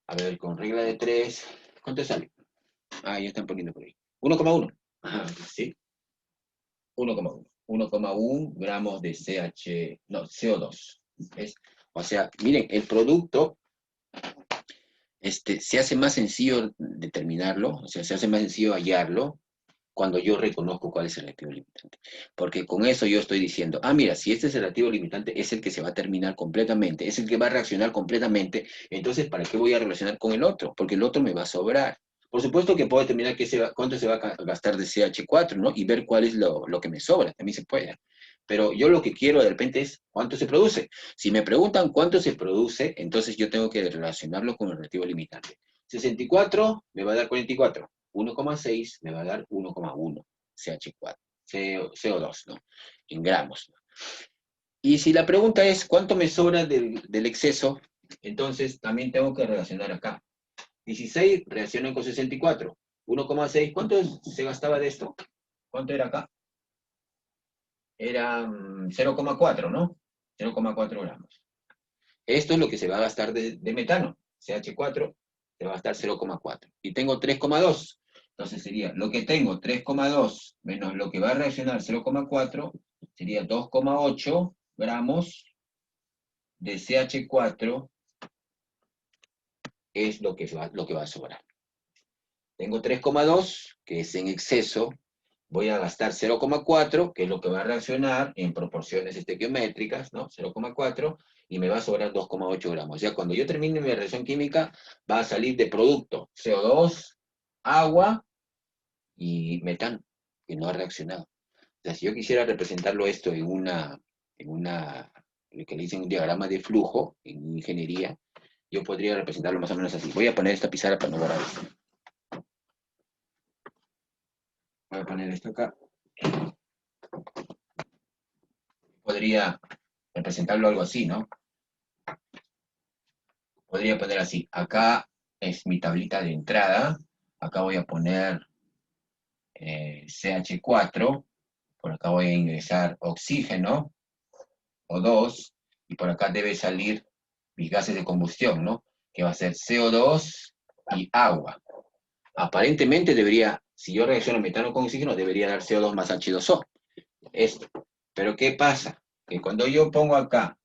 A ver, con regla de 3, ¿cuánto sale? Ah, ya están poniendo por ahí. 1,1. Sí, 1,1. 1,1 gramos de CO2. ¿Ves? O sea, miren, el producto se hace más sencillo determinarlo, o sea, se hace más sencillo hallarlo cuando yo reconozco cuál es el reactivo limitante. Porque con eso yo estoy diciendo, ah, mira, si este es el reactivo limitante, es el que se va a terminar completamente, es el que va a reaccionar completamente, entonces, ¿para qué voy a relacionar con el otro? Porque el otro me va a sobrar. Por supuesto que puedo determinar cuánto se va a gastar de CH4, ¿no? Y ver cuál es lo que me sobra, también se puede. Pero yo lo que quiero de repente es cuánto se produce. Si me preguntan cuánto se produce, entonces yo tengo que relacionarlo con el reactivo limitante. 64 me va a dar 44. 1,6 me va a dar 1,1 CH4, CO2, ¿no? En gramos, ¿no? Y si la pregunta es cuánto me sobra del exceso, entonces también tengo que relacionar acá. 16 reaccionan con 64. 1,6, ¿cuánto se gastaba de esto? ¿Cuánto era acá? Era 0,4, ¿no? 0,4 gramos. Esto es lo que se va a gastar de metano. CH4 se va a gastar 0,4. Y tengo 3,2. Entonces sería lo que tengo, 3,2, menos lo que va a reaccionar 0,4, sería 2,8 gramos de CH4, es lo que va a sobrar. Tengo 3,2, que es en exceso, voy a gastar 0,4, que es lo que va a reaccionar en proporciones estequiométricas, ¿no? 0,4, y me va a sobrar 2,8 gramos. O sea, cuando yo termine mi reacción química, va a salir de producto CO2, agua y metano, que no ha reaccionado. O sea, si yo quisiera representarlo esto lo que le dicen un diagrama de flujo en ingeniería, yo podría representarlo más o menos así. Voy a poner esta pizarra para no borrar esto. Voy a poner esto acá. Podría representarlo algo así, ¿no? Podría poner así. Acá es mi tablita de entrada. Acá voy a poner CH4. Por acá voy a ingresar oxígeno, O2. Y por acá debe salir mis gases de combustión, ¿no? Que va a ser CO2 y agua. Aparentemente debería, si yo reacciono metano con oxígeno, debería dar CO2 más H2O. Esto. Pero ¿qué pasa? Que cuando yo pongo acá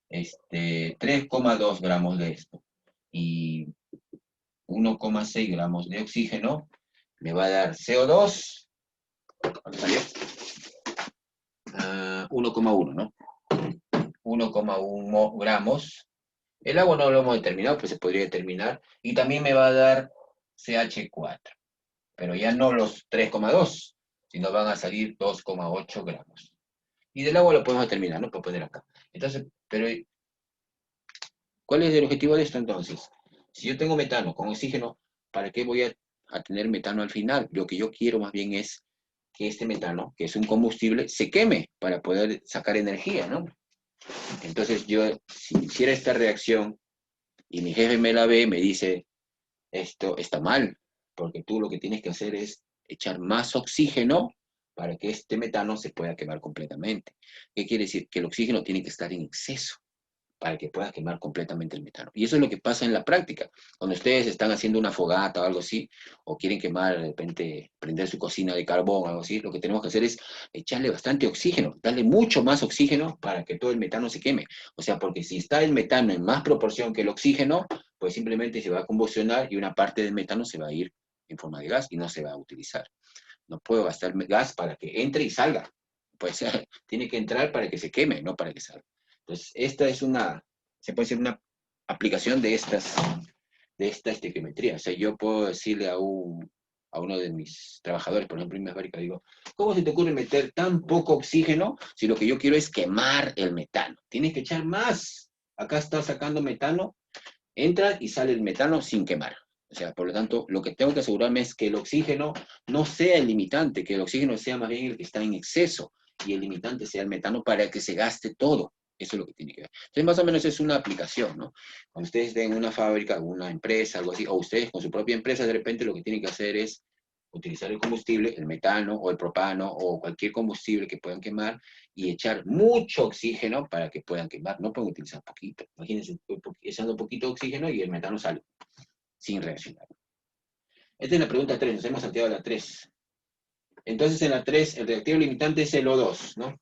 3,2 gramos de esto y 1,6 gramos de oxígeno, me va a dar CO2, ¿cuánto salió? 1,1, ¿no? 1,1 gramos. El agua no lo hemos determinado, pues se podría determinar. Y también me va a dar CH4, pero ya no los 3,2, sino van a salir 2,8 gramos. Y del agua lo podemos determinar, ¿no? Puedo poner acá. Entonces, pero ¿cuál es el objetivo de esto entonces? Si yo tengo metano con oxígeno, ¿para qué voy a tener metano al final? Lo que yo quiero más bien es que este metano, que es un combustible, se queme para poder sacar energía, ¿no? Entonces yo, si hiciera esta reacción y mi jefe me la ve, me dice, esto está mal, porque tú lo que tienes que hacer es echar más oxígeno para que este metano se pueda quemar completamente. ¿Qué quiere decir? Que el oxígeno tiene que estar en exceso para que pueda quemar completamente el metano. Y eso es lo que pasa en la práctica. Cuando ustedes están haciendo una fogata o algo así, o quieren quemar, de repente, prender su cocina de carbón o algo así, lo que tenemos que hacer es echarle bastante oxígeno, darle mucho más oxígeno para que todo el metano se queme. O sea, porque si está el metano en más proporción que el oxígeno, pues simplemente se va a combustionar y una parte del metano se va a ir en forma de gas y no se va a utilizar. No puedo gastar gas para que entre y salga. Pues tiene que entrar para que se queme, no para que salga. Entonces, esta es se puede decir una aplicación de esta estequiometría. O sea, yo puedo decirle a uno de mis trabajadores, por ejemplo, en mi fábrica, digo, ¿cómo se te ocurre meter tan poco oxígeno si lo que yo quiero es quemar el metano? Tienes que echar más. Acá está sacando metano, entra y sale el metano sin quemar. O sea, por lo tanto, lo que tengo que asegurarme es que el oxígeno no sea el limitante, que el oxígeno sea más bien el que está en exceso y el limitante sea el metano para que se gaste todo. Eso es lo que tiene que ver. Entonces, más o menos es una aplicación, ¿no? Cuando ustedes estén en una fábrica, una empresa, algo así, o ustedes con su propia empresa, de repente lo que tienen que hacer es utilizar el combustible, el metano o el propano o cualquier combustible que puedan quemar y echar mucho oxígeno para que puedan quemar. No pueden utilizar poquito. Imagínense echando poquito oxígeno y el metano sale sin reaccionar. Esta es la pregunta 3, nos hemos salteado la 3. Entonces en la 3 el reactivo limitante es el O2, ¿no?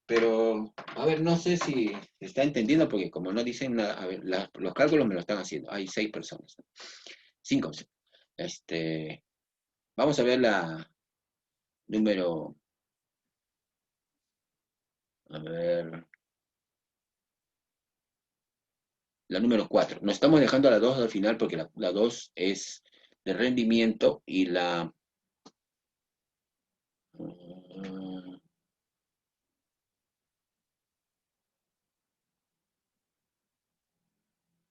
Pero, a ver, no sé si se está entendiendo porque como no dicen nada, a ver, los cálculos me lo están haciendo. Hay 6 personas, ¿no? 5. Vamos a ver la número, a ver, la número 4. Nos estamos dejando a la 2 al final porque la 2 es de rendimiento y uh,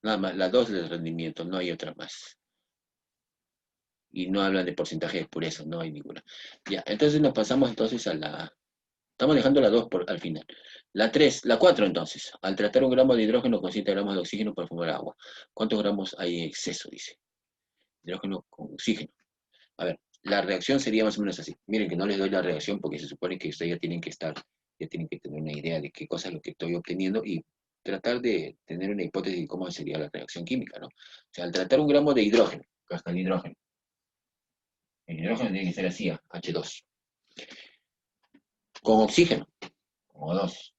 nada más, la 2 de rendimiento, no hay otra más. Y no hablan de porcentaje de pureza, no hay ninguna. Ya, entonces nos pasamos entonces a la... Estamos dejando la 2 al final. La 3, la 4 entonces. Al tratar 1 gramo de hidrógeno con 7 gramos de oxígeno para formar agua. ¿Cuántos gramos hay en exceso? Dice. Hidrógeno con oxígeno. A ver, la reacción sería más o menos así. Miren que no les doy la reacción porque se supone que ustedes ya tienen que tener una idea de qué cosa es lo que estoy obteniendo y tratar de tener una hipótesis de cómo sería la reacción química, ¿no? O sea, al tratar 1 gramo de hidrógeno, acá está el hidrógeno tiene que ser así, H2, con oxígeno, como 2.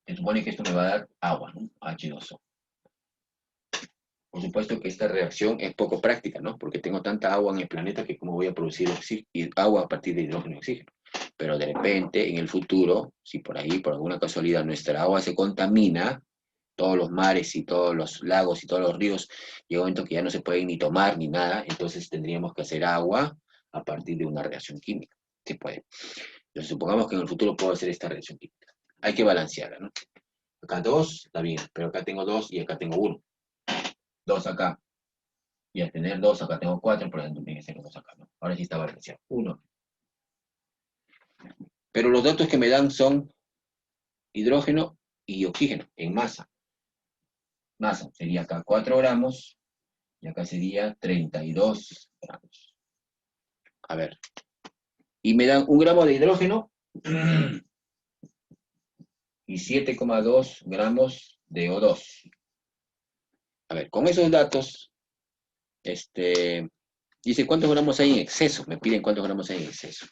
Se supone que esto me va a dar agua, ¿no? H2O. Por supuesto que esta reacción es poco práctica, ¿no? Porque tengo tanta agua en el planeta que cómo voy a producir agua a partir de hidrógeno y oxígeno. Pero de repente, en el futuro, si por ahí, por alguna casualidad, nuestra agua se contamina, todos los mares y todos los lagos y todos los ríos, llega un momento que ya no se pueden ni tomar ni nada, entonces tendríamos que hacer agua a partir de una reacción química. Se puede. Entonces, supongamos que en el futuro puedo hacer esta reacción química. Hay que balancearla, ¿no? Acá 2, está bien, pero acá tengo 2 y acá tengo 1. 2 acá. Y al tener 2 acá tengo 4, por lo tanto tiene que ser 2 acá, ¿no? Ahora sí está balanceado. 1. Pero los datos que me dan son hidrógeno y oxígeno en masa. Masa sería acá 4 gramos y acá sería 32 gramos. A ver. Y me dan 1 gramo de hidrógeno y 7,2 gramos de O2. A ver, con esos datos, dice cuántos gramos hay en exceso. Me piden cuántos gramos hay en exceso.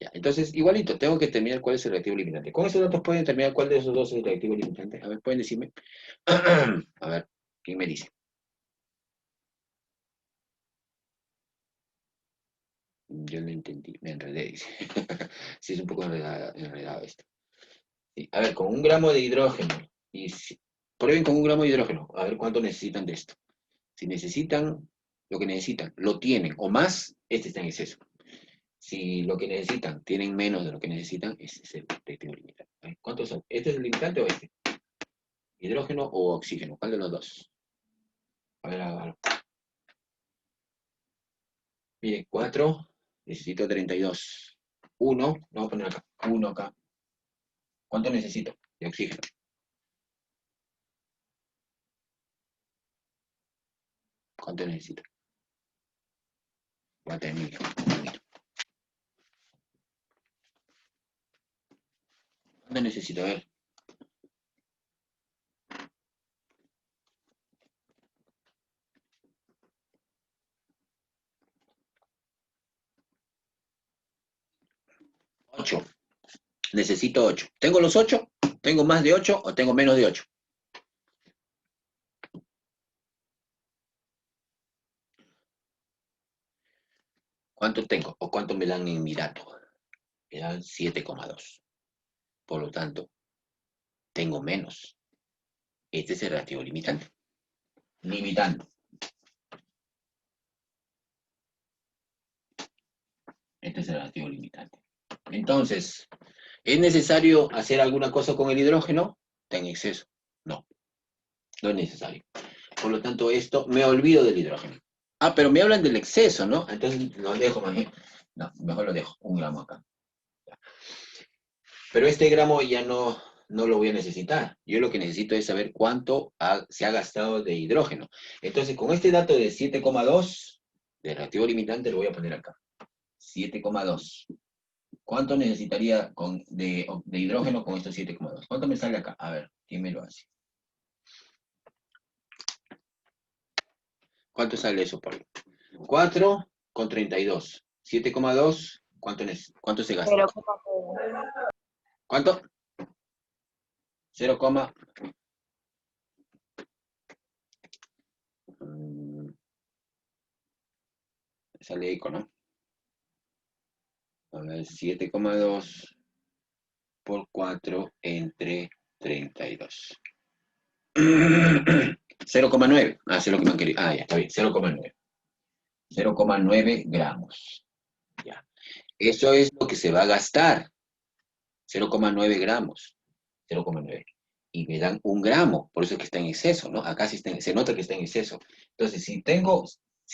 Ya, entonces, igualito, tengo que determinar cuál es el reactivo limitante. Con esos datos pueden determinar cuál de esos dos es el reactivo limitante. A ver, pueden decirme. A ver, ¿quién me dice? Yo no entendí, me enredé, dice. Sí, es un poco enredado esto. Sí, a ver, con 1 gramo de hidrógeno. Prueben con 1 gramo de hidrógeno. A ver cuánto necesitan de esto. Si necesitan lo que necesitan, lo tienen o más, este está en exceso. Si lo que necesitan tienen menos de lo que necesitan, ese es el reactivo limitante. A ver, ¿cuántos son? ¿Este es el limitante o este? ¿Hidrógeno o oxígeno? ¿Cuál de los dos? A ver. Mire, 4, necesito 32. 1, lo voy a poner acá. 1 acá. ¿Cuánto necesito de oxígeno? ¿Cuánto necesito? Voy a tener mi ¿Cuánto necesito? A ver. 8. Necesito 8. ¿Tengo los 8? ¿Tengo más de 8 o tengo menos de 8? ¿Cuánto tengo? ¿O cuánto me dan en mi dato? Me dan 7,2. Por lo tanto, tengo menos. Este es el relativo limitante. Limitando. Este es el relativo limitante. Entonces, ¿es necesario hacer alguna cosa con el hidrógeno? Está en exceso. No, no es necesario. Por lo tanto, esto me olvido del hidrógeno. Ah, pero me hablan del exceso, ¿no? Entonces lo dejo más bien. No, mejor lo dejo. 1 gramo acá. Pero este gramo ya no lo voy a necesitar. Yo lo que necesito es saber cuánto se ha gastado de hidrógeno. Entonces, con este dato de 7,2, de relativo limitante, lo voy a poner acá. 7,2. ¿Cuánto necesitaría de hidrógeno con estos 7,2? ¿Cuánto me sale acá? A ver, ¿quién me lo hace? ¿Cuánto sale eso por ahí? 4 con 32. 7,2, ¿cuánto se gasta? 0,9. ¿Cuánto? 0, sale eco, ¿no? A ver, 7,2 por 4 entre 32. 0,9. Ah, eso es lo que me han querido. Ah, ya, está bien. 0,9. 0,9 gramos. Ya. Eso es lo que se va a gastar. 0,9 gramos. 0,9. Y me dan 1 gramo. Por eso es que está en exceso, ¿no? Acá sí se nota que está en exceso. Entonces, si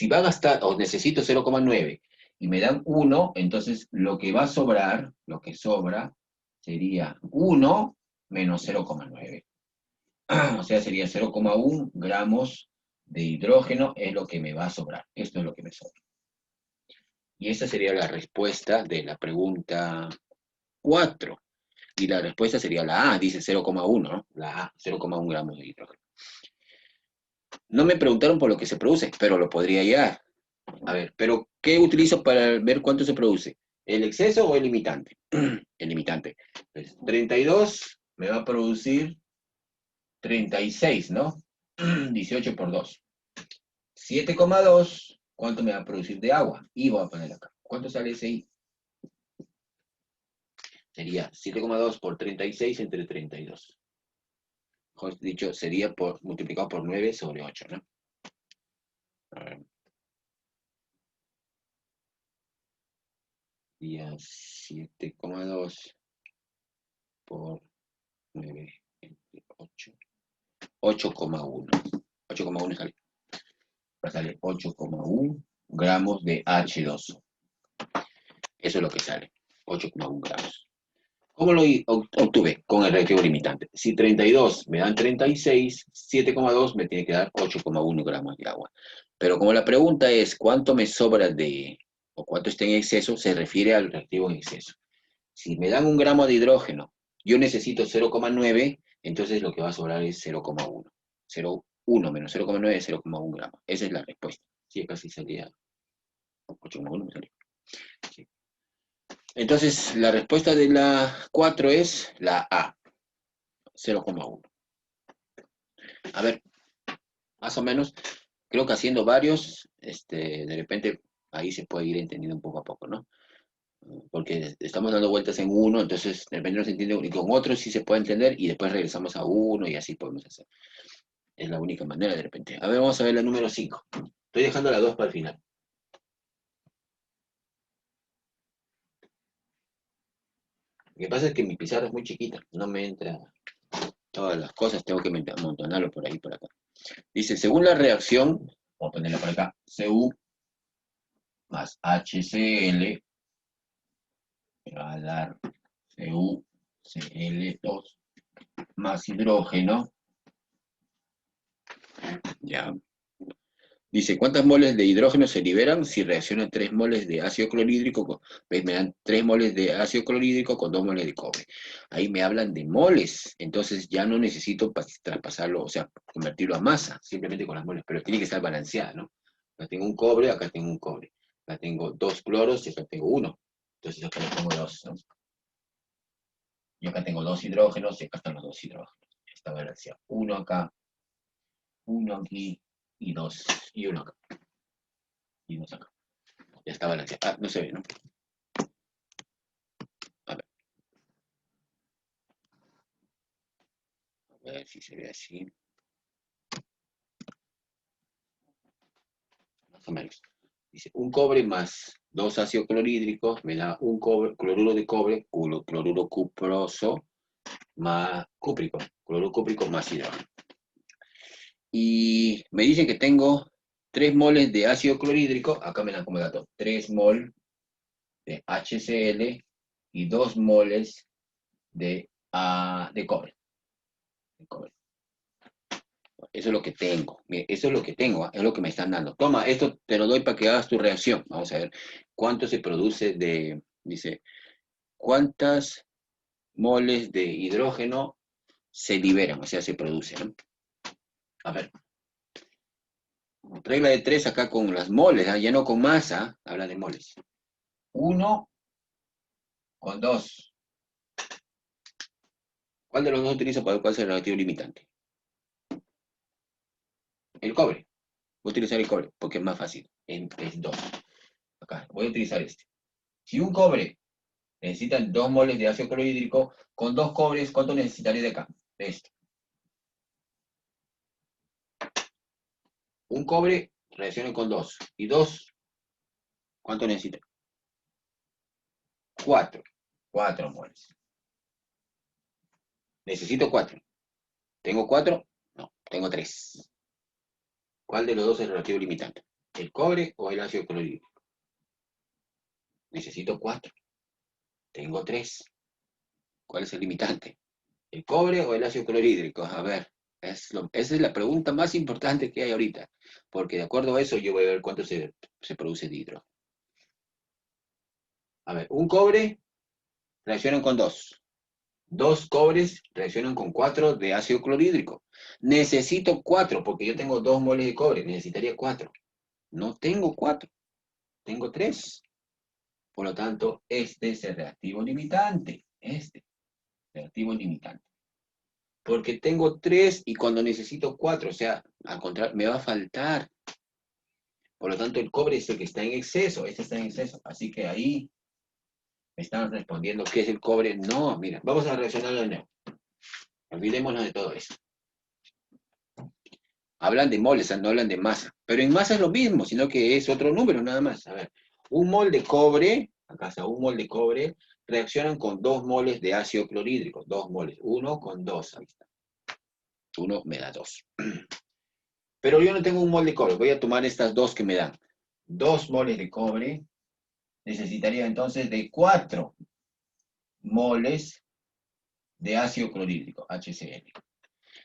va a gastar o necesito 0,9 y me dan 1, entonces lo que va a sobrar, lo que sobra, sería 1 menos 0,9. O sea, sería 0,1 gramos de hidrógeno es lo que me va a sobrar. Esto es lo que me sobra. Y esa sería la respuesta de la pregunta 4. Y la respuesta sería la A, dice 0,1, ¿no? La A, 0,1 gramos de hidrógeno. No me preguntaron por lo que se produce, pero lo podría hallar. A ver, pero ¿qué utilizo para ver cuánto se produce? ¿El exceso o el limitante? El limitante. Pues 32 me va a producir 36, ¿no? 18 por 2. 7,2, ¿cuánto me va a producir de agua? Y voy a poner acá. ¿Cuánto sale ese I? Sería 7,2 por 36 entre 32. Mejor dicho, sería multiplicado por 9 sobre 8, ¿no? A ver. Sería 7,2 por 9 entre 8. 8,1. 8,1 sale. Sale 8,1 gramos de H2O. Eso es lo que sale. 8,1 gramos. ¿Cómo lo obtuve? Con el relativo limitante. Si 32 me dan 36, 7,2 me tiene que dar 8,1 gramos de agua. Pero como la pregunta es cuánto me sobra o cuánto está en exceso, se refiere al relativo en exceso. Si me dan 1 gramo de hidrógeno, yo necesito 0,9, entonces lo que va a sobrar es 0,1. 0,1 menos 0,9 es 0,1 gramos. Esa es la respuesta. Sí, casi salía 8,1 me salió. Sí. Entonces, la respuesta de la 4 es la A, 0,1. A ver, más o menos, creo que haciendo varios, de repente ahí se puede ir entendiendo un poco a poco, ¿no? Porque estamos dando vueltas en uno, entonces de repente no se entiende, y con otro sí se puede entender, y después regresamos a uno y así podemos hacer. Es la única manera de repente. A ver, vamos a ver la número 5. Estoy dejando la 2 para el final. Lo que pasa es que mi pizarra es muy chiquita, no me entra todas las cosas, tengo que amontonarlo por ahí, por acá. Dice, según la reacción, voy a ponerla por acá, Cu más HCl me va a dar CuCl2 más hidrógeno. Ya. Dice, ¿cuántas moles de hidrógeno se liberan si reaccionan 3 moles de ácido clorhídrico? Me dan 3 moles de ácido clorhídrico con 2 moles de cobre. Ahí me hablan de moles, entonces ya no necesito traspasarlo, o sea, convertirlo a masa, simplemente con las moles, pero tiene que estar balanceada, ¿no? Acá tengo un cobre, acá tengo un cobre. Acá tengo 2 cloros y acá tengo 1. Entonces acá le pongo 2, ¿no? Yo acá tengo 2 hidrógenos y acá están los 2 hidrógenos. Está balanceado. 1 acá, 1 aquí y 2, y 1 acá. Y 2 acá. Ya está balanceado. Ah, no se ve, ¿no? A ver si se ve así. Más o menos. Dice, un cobre más dos ácidos clorhídricos me da un cobre, cloruro de cobre, cloruro cuproso más cúprico, cloruro cúprico más hidrógeno. Y me dicen que tengo 3 moles de ácido clorhídrico, acá me dan como dato, 3 mol de HCl y 2 moles de cobre. Eso es lo que tengo. Mire, eso es lo que tengo, es lo que me están dando. Toma, esto te lo doy para que hagas tu reacción. Vamos a ver cuánto se produce dice, cuántas moles de hidrógeno se liberan, o sea, se producen, ¿no? A ver, regla de 3 acá con las moles, ya no con masa, habla de moles. 1 con 2. ¿Cuál de los dos utilizo para cuál es el relativo limitante? El cobre. Voy a utilizar el cobre porque es más fácil. Es 2. Acá, voy a utilizar este. Si un cobre necesita 2 moles de ácido clorhídrico, con 2 cobres, ¿cuánto necesitaré de acá? De esto. Un cobre reacciona con 2. Y 2, ¿cuánto necesita? 4. 4 moles. Necesito 4. ¿Tengo 4? No, tengo 3. ¿Cuál de los dos es el relativo limitante? ¿El cobre o el ácido clorhídrico? Necesito 4. Tengo 3. ¿Cuál es el limitante? ¿El cobre o el ácido clorhídrico? A ver, esa es la pregunta más importante que hay ahorita. Porque de acuerdo a eso yo voy a ver cuánto se produce de hidrógeno. A ver, un cobre reaccionan con 2. 2 cobres reaccionan con 4 de ácido clorhídrico. Necesito 4 porque yo tengo 2 moles de cobre. Necesitaría 4. No tengo 4. Tengo 3. Por lo tanto, este es el reactivo limitante. Este, reactivo limitante. Porque tengo 3 y cuando necesito 4, o sea, al contrario, me va a faltar. Por lo tanto, el cobre es el que está en exceso. Este está en exceso. Así que ahí me están respondiendo qué es el cobre. No, mira, vamos a reaccionar de nuevo. Olvidémonos de todo eso. Hablan de moles, no hablan de masa. Pero en masa es lo mismo, sino que es otro número nada más. A ver, un mol de cobre, acá está, un mol de cobre, reaccionan con 2 moles de ácido clorhídrico. 2 moles. 1 con 2, ahí está. 1 me da 2. Pero yo no tengo un mol de cobre. Voy a tomar estas 2 que me dan. 2 moles de cobre. Necesitaría entonces de 4 moles de ácido clorhídrico, HCl.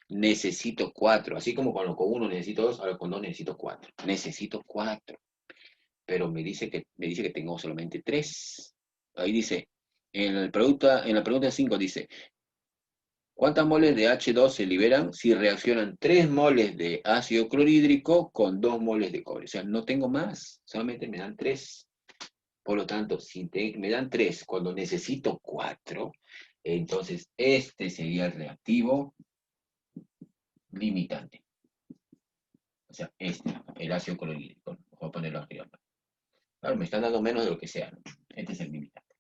Necesito 4. Así como con 1 necesito 2, ahora con 2 necesito 4. Necesito 4. Pero me dice que tengo solamente 3. Ahí dice, en la pregunta 5 dice, ¿cuántas moles de H2 se liberan si reaccionan 3 moles de ácido clorhídrico con 2 moles de cobre? O sea, no tengo más, solamente me dan 3. Por lo tanto, si me dan 3 cuando necesito 4, entonces este sería el reactivo limitante. O sea, el ácido clorhídrico. Voy a ponerlo arriba. Claro, me están dando menos de lo que sea, ¿no? Este es el limitante.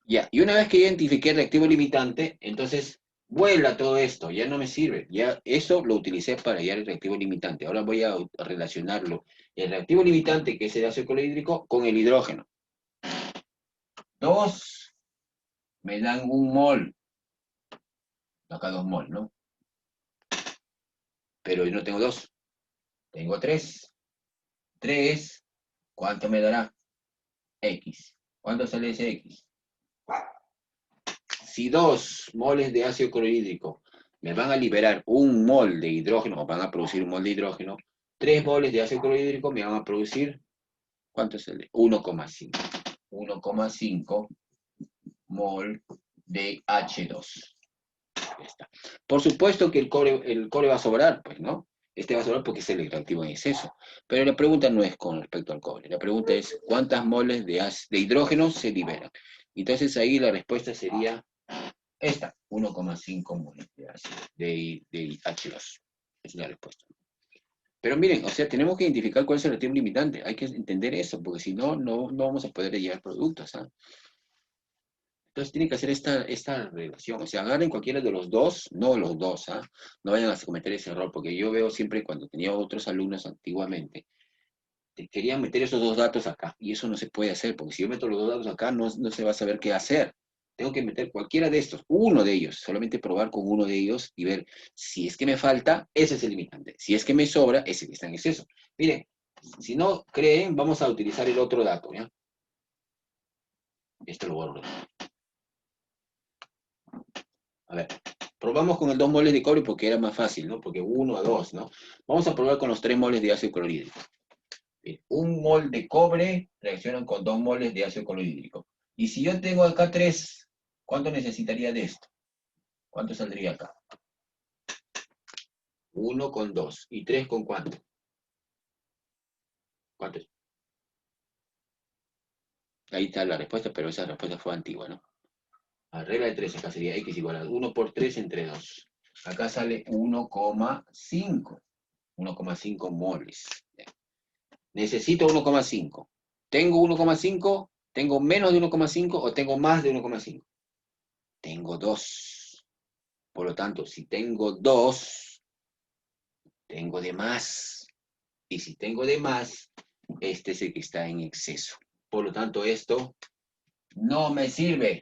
Ya, y una vez que identifiqué el reactivo limitante, entonces vuela todo esto, ya no me sirve. Ya eso lo utilicé para hallar el reactivo limitante. Ahora voy a relacionarlo, el reactivo limitante, que es el ácido clorhídrico, con el hidrógeno. 2 me dan 1 mol. Acá 2 mol, ¿no? Pero yo no tengo 2. Tengo 3. 3, ¿cuánto me dará? X. ¿Cuánto sale ese X? Si 2 moles de ácido clorhídrico me van a liberar 1 mol de hidrógeno, o van a producir 1 mol de hidrógeno, 3 moles de ácido clorhídrico me van a producir, ¿cuánto es el de? 1,5. 1,5 mol de H2. Ya está. Por supuesto que el cobre va a sobrar, pues, ¿no? Este va a sobrar porque es el reactivo en exceso. Pero la pregunta no es con respecto al cobre. La pregunta es, ¿cuántas moles de hidrógeno se liberan? Entonces ahí la respuesta sería esta, 1,5 moles de H2. Esa es la respuesta. Pero miren, o sea, tenemos que identificar cuál es el reactivo limitante. Hay que entender eso, porque si no, no vamos a poder llevar productos. ¿Ah? Entonces tienen que hacer esta relación. O sea, agarren cualquiera de los dos, no los dos, ¿ah? No vayan a cometer ese error, porque yo veo siempre cuando tenía otros alumnos antiguamente, querían meter esos dos datos acá, y eso no se puede hacer, porque si yo meto los dos datos acá, no se va a saber qué hacer. Tengo que meter cualquiera de estos, uno de ellos, solamente probar con uno de ellos y ver si es que me falta, ese es el limitante. Si es que me sobra, ese que está en exceso. Miren, si no creen, vamos a utilizar el otro dato, ¿ya? Este lo voy a ordenar. A ver, probamos con el 2 moles de cobre porque era más fácil, ¿no? Porque 1 a 2, ¿no? Vamos a probar con los 3 moles de ácido clorhídrico. Bien, 1 mol de cobre reacciona con 2 moles de ácido clorhídrico. Y si yo tengo acá 3, ¿cuánto necesitaría de esto? ¿Cuánto saldría acá? 1 con 2. ¿Y 3 con cuánto? ¿Cuánto es? Ahí está la respuesta, pero esa respuesta fue antigua, ¿no? La regla de 3 acá sería x igual a 1 por 3 entre 2. Acá sale 1,5. 1,5 moles. Necesito 1,5. ¿Tengo 1,5? ¿Tengo menos de 1,5 o tengo más de 1,5? Tengo 2. Por lo tanto, si tengo 2, tengo de más. Y si tengo de más, este es el que está en exceso. Por lo tanto, esto no me sirve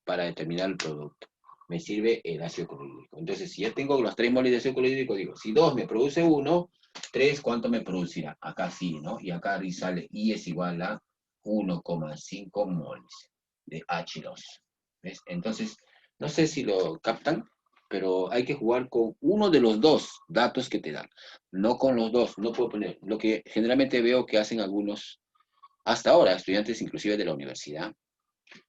para determinar el producto. Me sirve el ácido clorhídrico. Entonces, si ya tengo los 3 moles de ácido clorhídrico, digo, si 2 me produce 1, 3, ¿cuánto me producirá? Acá sí, ¿no? Y acá sale I es igual a 1,5 moles de H2. ¿Ves? Entonces, no sé si lo captan, pero hay que jugar con uno de los dos datos que te dan. No con los dos, no puedo poner. Lo que generalmente veo que hacen algunos, hasta ahora, estudiantes inclusive de la universidad,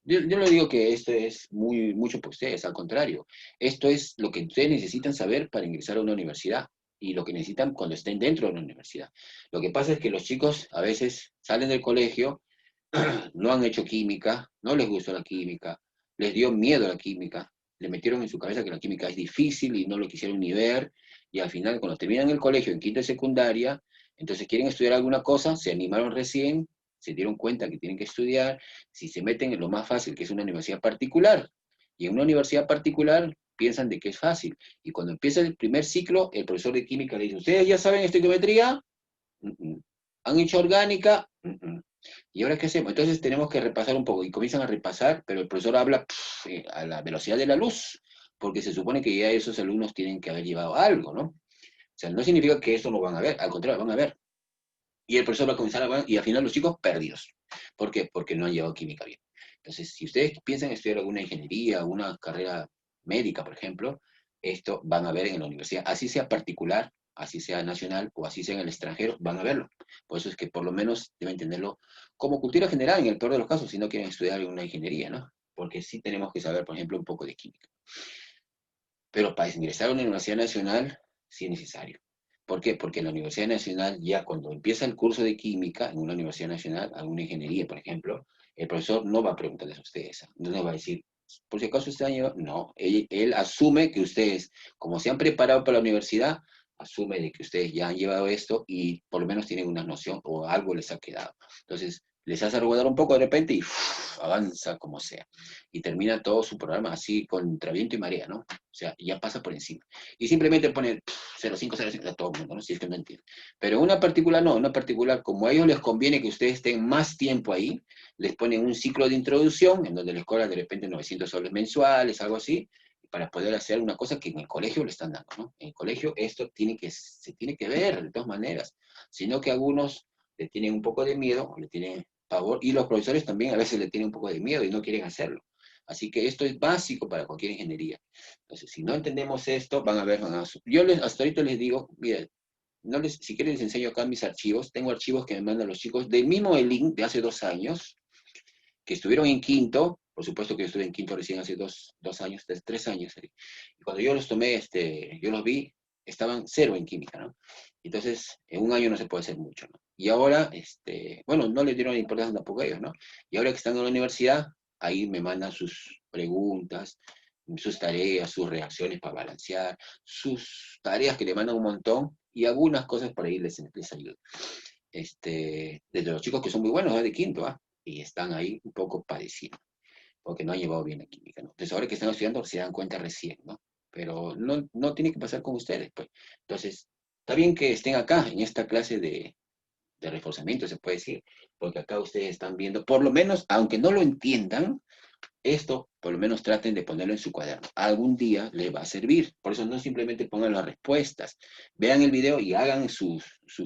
yo no digo que esto es mucho por ustedes, al contrario. Esto es lo que ustedes necesitan saber para ingresar a una universidad y lo que necesitan cuando estén dentro de una universidad. Lo que pasa es que los chicos a veces salen del colegio, no han hecho química, no les gustó la química, les dio miedo la química, le metieron en su cabeza que la química es difícil y no lo quisieron ni ver, y al final cuando terminan el colegio en quinta y secundaria, entonces quieren estudiar alguna cosa, se animaron recién, se dieron cuenta que tienen que estudiar, si se meten en lo más fácil, que es una universidad particular, y en una universidad particular piensan de que es fácil, y cuando empieza el primer ciclo, el profesor de química le dice, ¿ustedes ya saben estequiometría? ¿Han hecho orgánica? ¿Y ahora qué hacemos? Entonces tenemos que repasar un poco, y comienzan a repasar, pero el profesor habla a la velocidad de la luz, porque se supone que ya esos alumnos tienen que haber llevado algo, ¿no? O sea, no significa que eso no van a ver, al contrario, van a ver. Y el profesor va a comenzar a ver, y al final los chicos perdidos. ¿Por qué? Porque no han llevado química bien. Entonces, si ustedes piensan estudiar alguna ingeniería, una carrera médica, por ejemplo, esto van a ver en la universidad, así sea particular, así sea nacional o así sea en el extranjero, van a verlo. Por eso es que por lo menos deben tenerlo como cultura general en el peor de los casos, si no quieren estudiar una ingeniería, ¿no? Porque sí tenemos que saber, por ejemplo, un poco de química. Pero para ingresar a una universidad nacional, sí es necesario. ¿Por qué? Porque en la Universidad Nacional, ya cuando empieza el curso de química, en una Universidad Nacional, alguna ingeniería, por ejemplo, el profesor no va a preguntarles a ustedes, no va a decir, por si acaso usted ha llevado, no, él asume que ustedes, como se han preparado para la universidad, asume de que ustedes ya han llevado esto y por lo menos tienen una noción o algo les ha quedado. Entonces, les hace rodar un poco de repente y avanza como sea. Y termina todo su programa así contra viento y marea, ¿no? O sea, ya pasa por encima. Y simplemente pone 0,5, 0,5 a todo el mundo, ¿no? Si es que no entiende. Pero una particular no, una particular, como a ellos les conviene que ustedes estén más tiempo ahí, les ponen un ciclo de introducción en donde les cobran de repente 900 soles mensuales, algo así, para poder hacer una cosa que en el colegio le están dando, ¿no? En el colegio esto se tiene que ver de todas maneras, sino que algunos le tienen un poco de miedo, le tienen pavor, y los profesores también a veces le tienen un poco de miedo y no quieren hacerlo. Así que esto es básico para cualquier ingeniería. Entonces, si no entendemos esto, van a ver, yo hasta ahorita les digo, miren, si quieren les enseño acá mis archivos, tengo archivos que me mandan los chicos del mismo link de hace 2 años, que estuvieron en quinto, por supuesto que yo estuve en quinto recién hace 2 años, 3 años. Y cuando yo los tomé, yo los vi, estaban cero en química, ¿no? Entonces, en un año no se puede hacer mucho, ¿no? Y ahora, bueno, no le dieron importancia tampoco a ellos, ¿no? Y ahora que están en la universidad, ahí me mandan sus preguntas, sus tareas, sus reacciones para balancear, sus tareas que le mandan un montón, y algunas cosas por ahí les ayudo. Desde los chicos que son muy buenos, de quinto, ¿ah? Y están ahí un poco padeciendo. porque no han llevado bien la química, ¿no? Entonces ahora que están estudiando se dan cuenta recién, ¿no? Pero no tiene que pasar con ustedes, pues. Entonces, está bien que estén acá, en esta clase de reforzamiento, se puede decir, porque acá ustedes están viendo, por lo menos, aunque no lo entiendan, esto, por lo menos traten de ponerlo en su cuaderno. Algún día les va a servir. Por eso no simplemente pongan las respuestas. Vean el video y hagan sus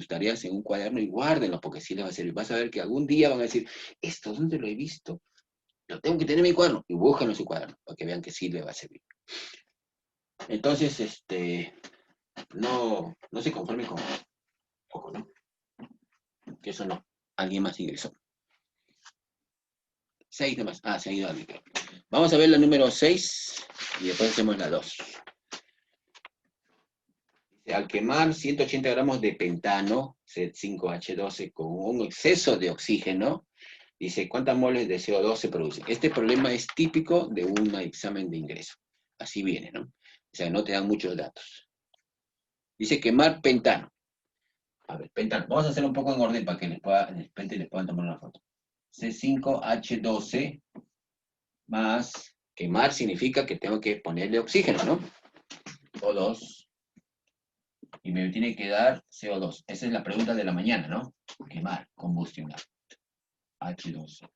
tareas en un cuaderno y guárdenlo, porque sí les va a servir. Vas a ver que algún día van a decir, ¿esto dónde lo he visto? Lo tengo que tener en mi cuaderno. Y búsquenlo en su cuaderno, para que vean que sí les va a servir. Entonces, no se conformen con poco, ¿no? Que eso no. Alguien más ingresó. 6 nomás. Ah, se ha ido alguien. Vamos a ver la número 6 y después hacemos la 2. Al quemar 180 gramos de pentano, C5H12, con un exceso de oxígeno, dice, ¿cuántas moles de CO2 se producen? Este problema es típico de un examen de ingreso. Así viene, ¿no? O sea, no te dan muchos datos. Dice quemar pentano. A ver, pentano. Vamos a hacerlo un poco en orden para que de repente les puedan tomar una foto. C5H12 más quemar significa que tengo que ponerle oxígeno, ¿no? O2. Y me tiene que dar CO2. Esa es la pregunta de la mañana, ¿no? Quemar, combustionar. H2O.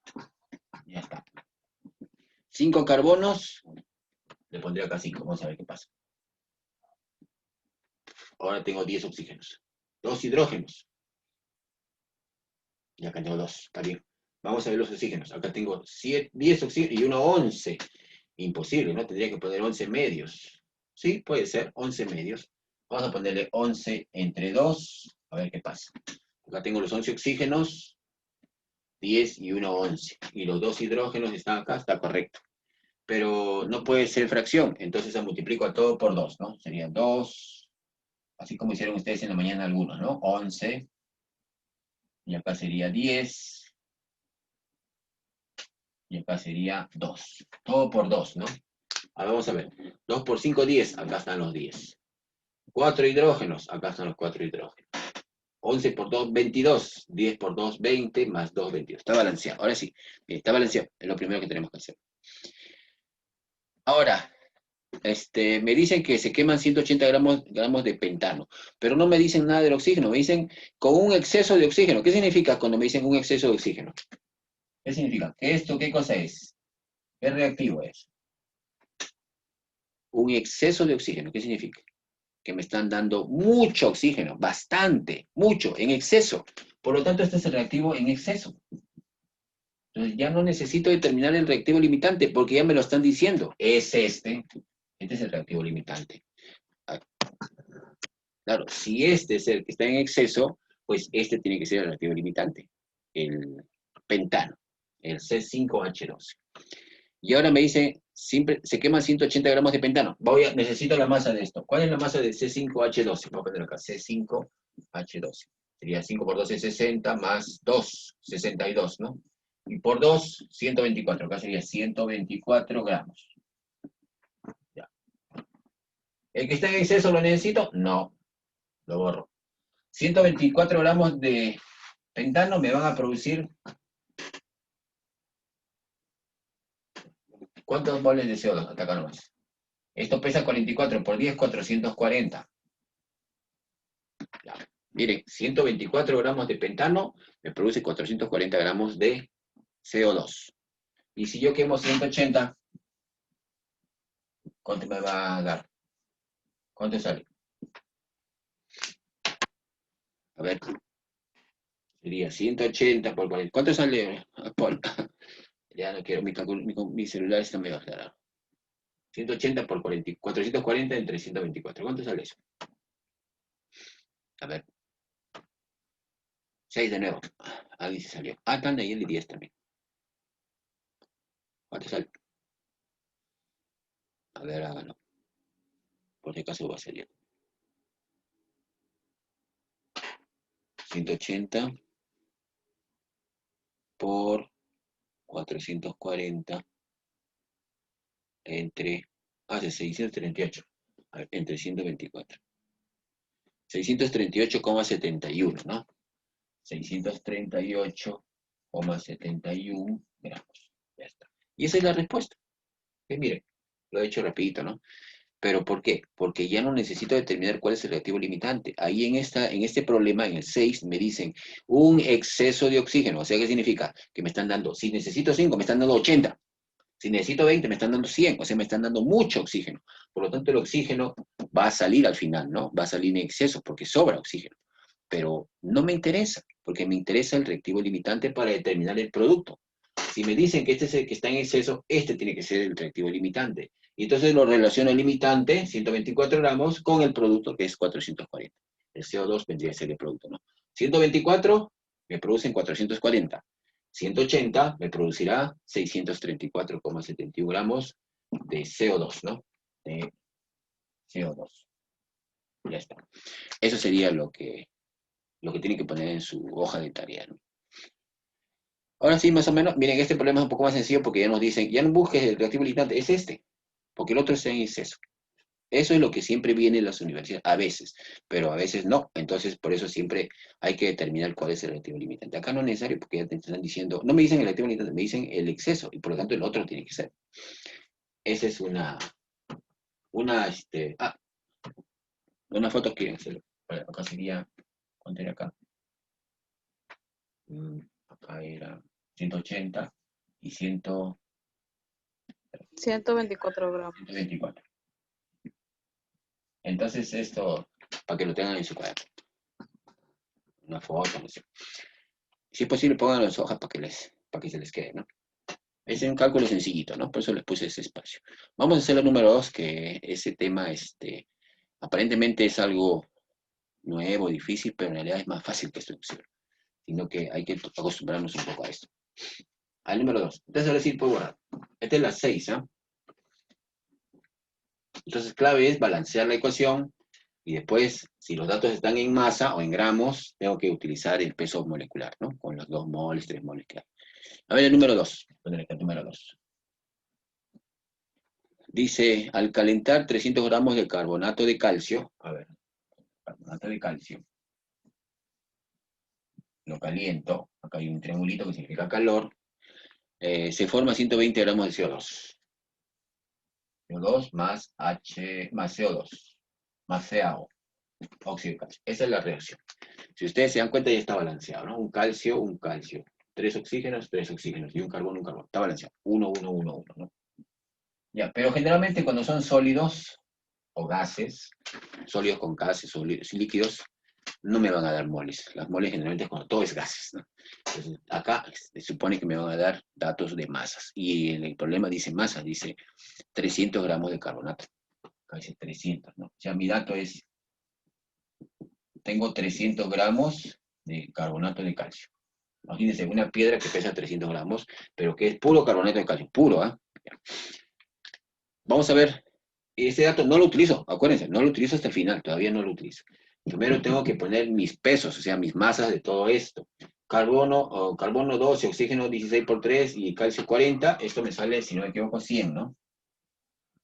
Ya está. 5 carbonos. Le pondré acá 5. Vamos a ver qué pasa. Ahora tengo 10 oxígenos. 2 hidrógenos. Y acá tengo 2. Está bien. Vamos a ver los oxígenos. Acá tengo 10 oxígenos y uno 11. Imposible, ¿no? Tendría que poner 11 medios. Sí, puede ser. 11 medios. Vamos a ponerle 11 entre 2. A ver qué pasa. Acá tengo los 11 oxígenos. 10 y 1, 11. Y los 2 hidrógenos están acá, está correcto. Pero no puede ser fracción, entonces se multiplico a todo por 2, ¿no? Sería 2, así como hicieron ustedes en la mañana algunos, ¿no? 11, y acá sería 10, y acá sería 2. Todo por 2, ¿no? Ahora vamos a ver. 2 por 5, 10, acá están los 10. 4 hidrógenos, acá están los 4 hidrógenos. 11 por 2, 22. 10 por 2, 20, más 2, 22. Está balanceado. Ahora sí, está balanceado. Es lo primero que tenemos que hacer. Ahora, me dicen que se queman 180 gramos de pentano, pero no me dicen nada del oxígeno, me dicen con un exceso de oxígeno. ¿Qué significa cuando me dicen un exceso de oxígeno? ¿Qué significa? ¿Esto qué cosa es? ¿Qué reactivo es? Un exceso de oxígeno, ¿qué significa? Que me están dando mucho oxígeno, bastante, mucho, en exceso. Por lo tanto, este es el reactivo en exceso. Entonces ya no necesito determinar el reactivo limitante porque ya me lo están diciendo. Es este. Este es el reactivo limitante. Claro, si este es el que está en exceso, pues este tiene que ser el reactivo limitante, el pentano, el C5H12. Y ahora me dice, siempre se queman 180 gramos de pentano. Necesito la masa de esto. ¿Cuál es la masa de C5H12? Vamos a poner acá, C5H12. Sería 5 por 2 es 60, más 2, 62, ¿no? Y por 2, 124. Acá sería 124 gramos. Ya. ¿El que está en exceso lo necesito? No, lo borro. 124 gramos de pentano me van a producir, ¿cuántos moles de CO2? Hasta acá nomás. Esto pesa 44 por 10, 440. Ya. Miren, 124 gramos de pentano me produce 440 gramos de CO2. Y si yo quemo 180, ¿cuánto me va a dar? ¿Cuánto sale? A ver, sería 180 por 40. ¿Cuánto sale, Paul? Ya no quiero, mi celular está medio aclarado. 180 por 40, 440 entre 124. ¿Cuánto sale eso? A ver. 6 de nuevo. Alguien se salió. Ah, están ahí el 10 también. ¿Cuánto sale? A ver, háganlo. Por si acaso va a salir. 180 por 440 entre... Hace 638. A ver, entre 124. 638,71, ¿no? 638,71 gramos. Ya está. Y esa es la respuesta. Mire, lo he hecho rapidito, ¿no? ¿Pero por qué? Porque ya no necesito determinar cuál es el reactivo limitante. Ahí en este problema, en el 6, me dicen un exceso de oxígeno. O sea, ¿qué significa? Que me están dando, si necesito 5, me están dando 80. Si necesito 20, me están dando 100. O sea, me están dando mucho oxígeno. Por lo tanto, el oxígeno va a salir al final, ¿no? Va a salir en exceso porque sobra oxígeno. Pero no me interesa, porque me interesa el reactivo limitante para determinar el producto. Si me dicen que este es el que está en exceso, este tiene que ser el reactivo limitante. Y entonces lo relaciono el limitante, 124 gramos, con el producto que es 440. El CO2 vendría a ser el producto, ¿no? 124 me producen 440. 180 me producirá 634,71 gramos de CO2, ¿no? De CO2. Ya está. Eso sería lo que tienen que poner en su hoja de tarea, ¿no? Ahora sí, más o menos, miren, este problema es un poco más sencillo porque ya nos dicen, ya no busques el reactivo limitante, es este, porque el otro está en exceso. Eso es lo que siempre viene en las universidades, a veces, pero a veces no. Entonces, por eso siempre hay que determinar cuál es el reactivo limitante. Acá no es necesario porque ya te están diciendo, no me dicen el reactivo limitante, me dicen el exceso, y por lo tanto el otro tiene que ser. Esa es una foto que hacer. Acá sería, ¿cuánto era acá? Acá era 180 y 124 gramos. 124. Entonces esto, para que lo tengan en su cuaderno. Una foto, no sé. Si es posible, pongan las hojas para que se les quede, ¿no? Es un cálculo sencillito, ¿no? Por eso les puse ese espacio. Vamos a hacer la número 2, que ese tema, aparentemente es algo nuevo, difícil, pero en realidad es más fácil que esto, sino que hay que acostumbrarnos un poco a esto. Al número 2. Entonces, ahora sí puedo borrar. Esta es la 6, ¿ah? Entonces, clave es balancear la ecuación y después, si los datos están en masa o en gramos, tengo que utilizar el peso molecular, ¿no? Con los 2 moles, 3 moles que hay. A ver, el número 2. Poner acá el número 2. Dice, al calentar 300 gramos de carbonato de calcio, a ver, carbonato de calcio, lo caliento, acá hay un triangulito que significa calor, se forma 120 gramos de CO2. CO2 más CO2, más CaO, óxido de calcio. Esa es la reacción. Si ustedes se dan cuenta, ya está balanceado, ¿no? Un calcio, 3 oxígenos, 3 oxígenos, y un carbono, Está balanceado. 1, 1, 1, 1, ¿no? Ya, pero generalmente cuando son sólidos o gases, sólidos con gases o líquidos, no me van a dar moles. Las moles generalmente es cuando todo es gases, ¿no? Entonces, acá se supone que me van a dar datos de masas. Y el problema dice masa, dice 300 gramos de carbonato. Acá dice 300, ¿no? O sea, mi dato es, tengo 300 gramos de carbonato de calcio. Imagínense, una piedra que pesa 300 gramos, pero que es puro carbonato de calcio, puro, ¿ah? Vamos a ver, ese dato no lo utilizo, acuérdense, no lo utilizo hasta el final, todavía no lo utilizo. Primero tengo que poner mis pesos, o sea, mis masas de todo esto. Carbono 12, oxígeno 16 por 3 y calcio 40, esto me sale, si no me equivoco, 100, ¿no?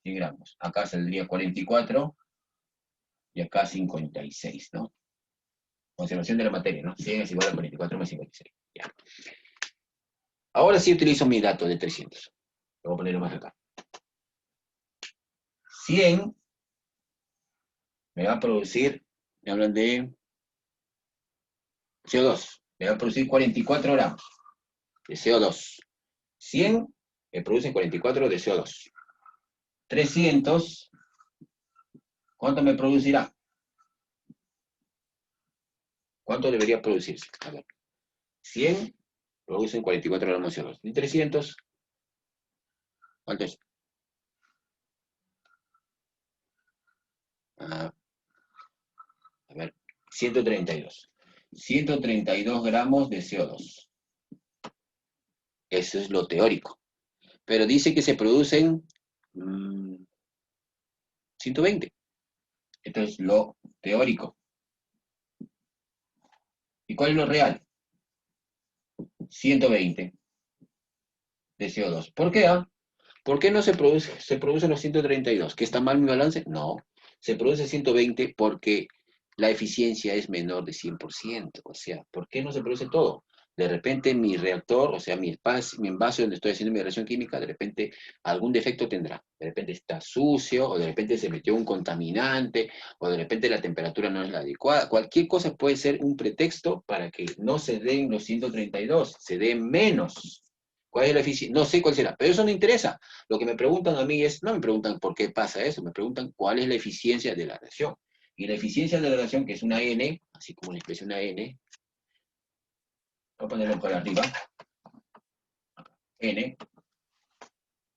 100 gramos. Acá saldría 44 y acá 56, ¿no? Conservación de la materia, ¿no? 100 es igual a 44 más 56. Ya. Ahora sí utilizo mi dato de 300. Voy a ponerlo más acá. 100 me va a producir, me hablan de CO2, me va a producir 44 gramos de CO2. 100 me producen 44 de CO2. 300, ¿cuánto me producirá? ¿Cuánto debería producirse? A ver, 100 producen 44 gramos de CO2. Y 300, ¿cuánto es? A ver, 132. 132 gramos de CO2. Eso es lo teórico. Pero dice que se producen 120. Esto es lo teórico. ¿Y cuál es lo real? 120 de CO2. ¿Por qué? ¿Por qué no se producen los 132? ¿Que está mal mi balance? No. Se produce 120 porque la eficiencia es menor de 100%. O sea, ¿por qué no se produce todo? De repente mi reactor, o sea, mi envase donde estoy haciendo mi reacción química, de repente algún defecto tendrá. De repente está sucio, o de repente se metió un contaminante, o de repente la temperatura no es la adecuada. Cualquier cosa puede ser un pretexto para que no se den los 132, se den menos. ¿Cuál es la eficiencia? No sé cuál será, pero eso no interesa. Lo que me preguntan a mí es, no me preguntan por qué pasa eso, me preguntan cuál es la eficiencia de la reacción. Y la eficiencia de la reacción, que es una N, así como la expresión una N, voy a ponerlo por arriba, N,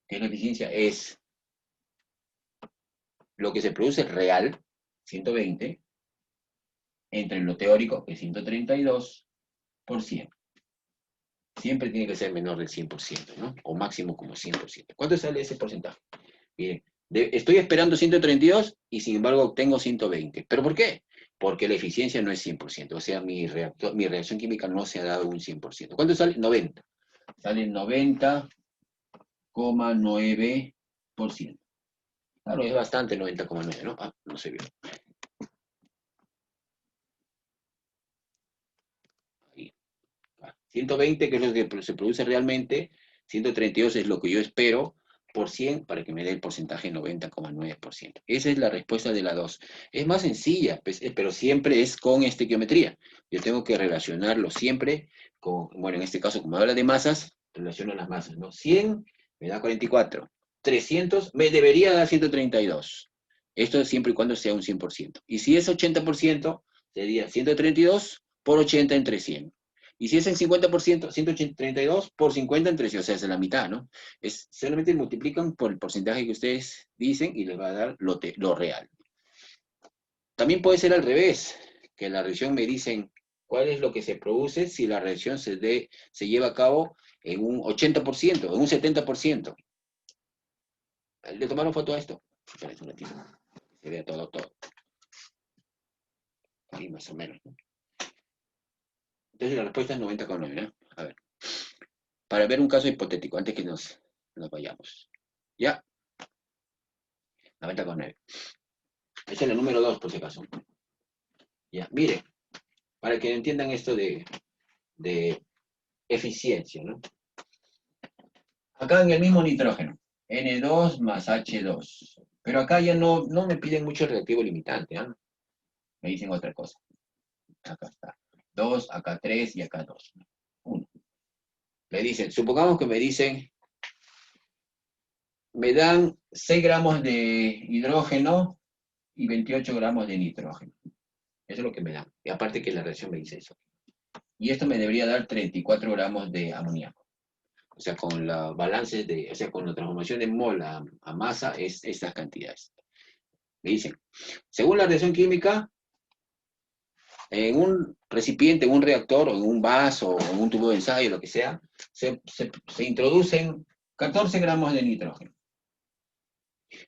que es la eficiencia, es lo que se produce real, 120, entre lo teórico, que es 132, por 100. Siempre tiene que ser menor del 100%, ¿no? O máximo como 100%. ¿Cuánto sale ese porcentaje? Miren, estoy esperando 132 y sin embargo obtengo 120. ¿Pero por qué? Porque la eficiencia no es 100%. O sea, mi reacción química no se ha dado un 100%. ¿Cuánto sale? 90. Sale 90,9%. Claro, es bastante 90,9, ¿no? Ah, no se vio. Ahí. 120, que es lo que se produce realmente, 132 es lo que yo espero, por 100 para que me dé el porcentaje 90,9%. Esa es la respuesta de la 2. Es más sencilla, pues, pero siempre es con estequiometría. Yo tengo que relacionarlo siempre con, bueno, en este caso, como habla de masas, relaciono las masas, ¿no? 100 me da 44. 300 me debería dar 132. Esto es siempre y cuando sea un 100%. Y si es 80%, sería 132 por 80 entre 100. Y si es el 50%, 132 por 50 entre sí, o sea, es la mitad, ¿no? Solamente multiplican por el porcentaje que ustedes dicen y les va a dar lo real. También puede ser al revés, que la reacción me dicen cuál es lo que se produce si la reacción se lleva a cabo en un 80%, en un 70%. ¿Le tomaron foto a esto? Espera un ratito. Se vea todo. Ahí más o menos, ¿no? Entonces la respuesta es 90,9, ¿no? A ver. Para ver un caso hipotético, antes que nos vayamos. ¿Ya? 90,9. Esa es la número 2, por si acaso. Ya, mire, para que entiendan esto de eficiencia, ¿no? Acá en el mismo nitrógeno, N2 más H2. Pero acá ya no me piden mucho el reactivo limitante, ¿no? Me dicen otra cosa. Acá está. 2, acá 3 y acá 2. 1. Me dicen, supongamos que me dicen, me dan 6 gramos de hidrógeno y 28 gramos de nitrógeno. Eso es lo que me dan. Y aparte que la reacción me dice eso. Y esto me debería dar 34 gramos de amoníaco. O sea, con la balance o sea, con la transformación de mol a masa, es estas cantidades. Me dicen, según la reacción química, en un recipiente, en un reactor, o en un vaso, o en un tubo de ensayo, lo que sea, se introducen 14 gramos de nitrógeno,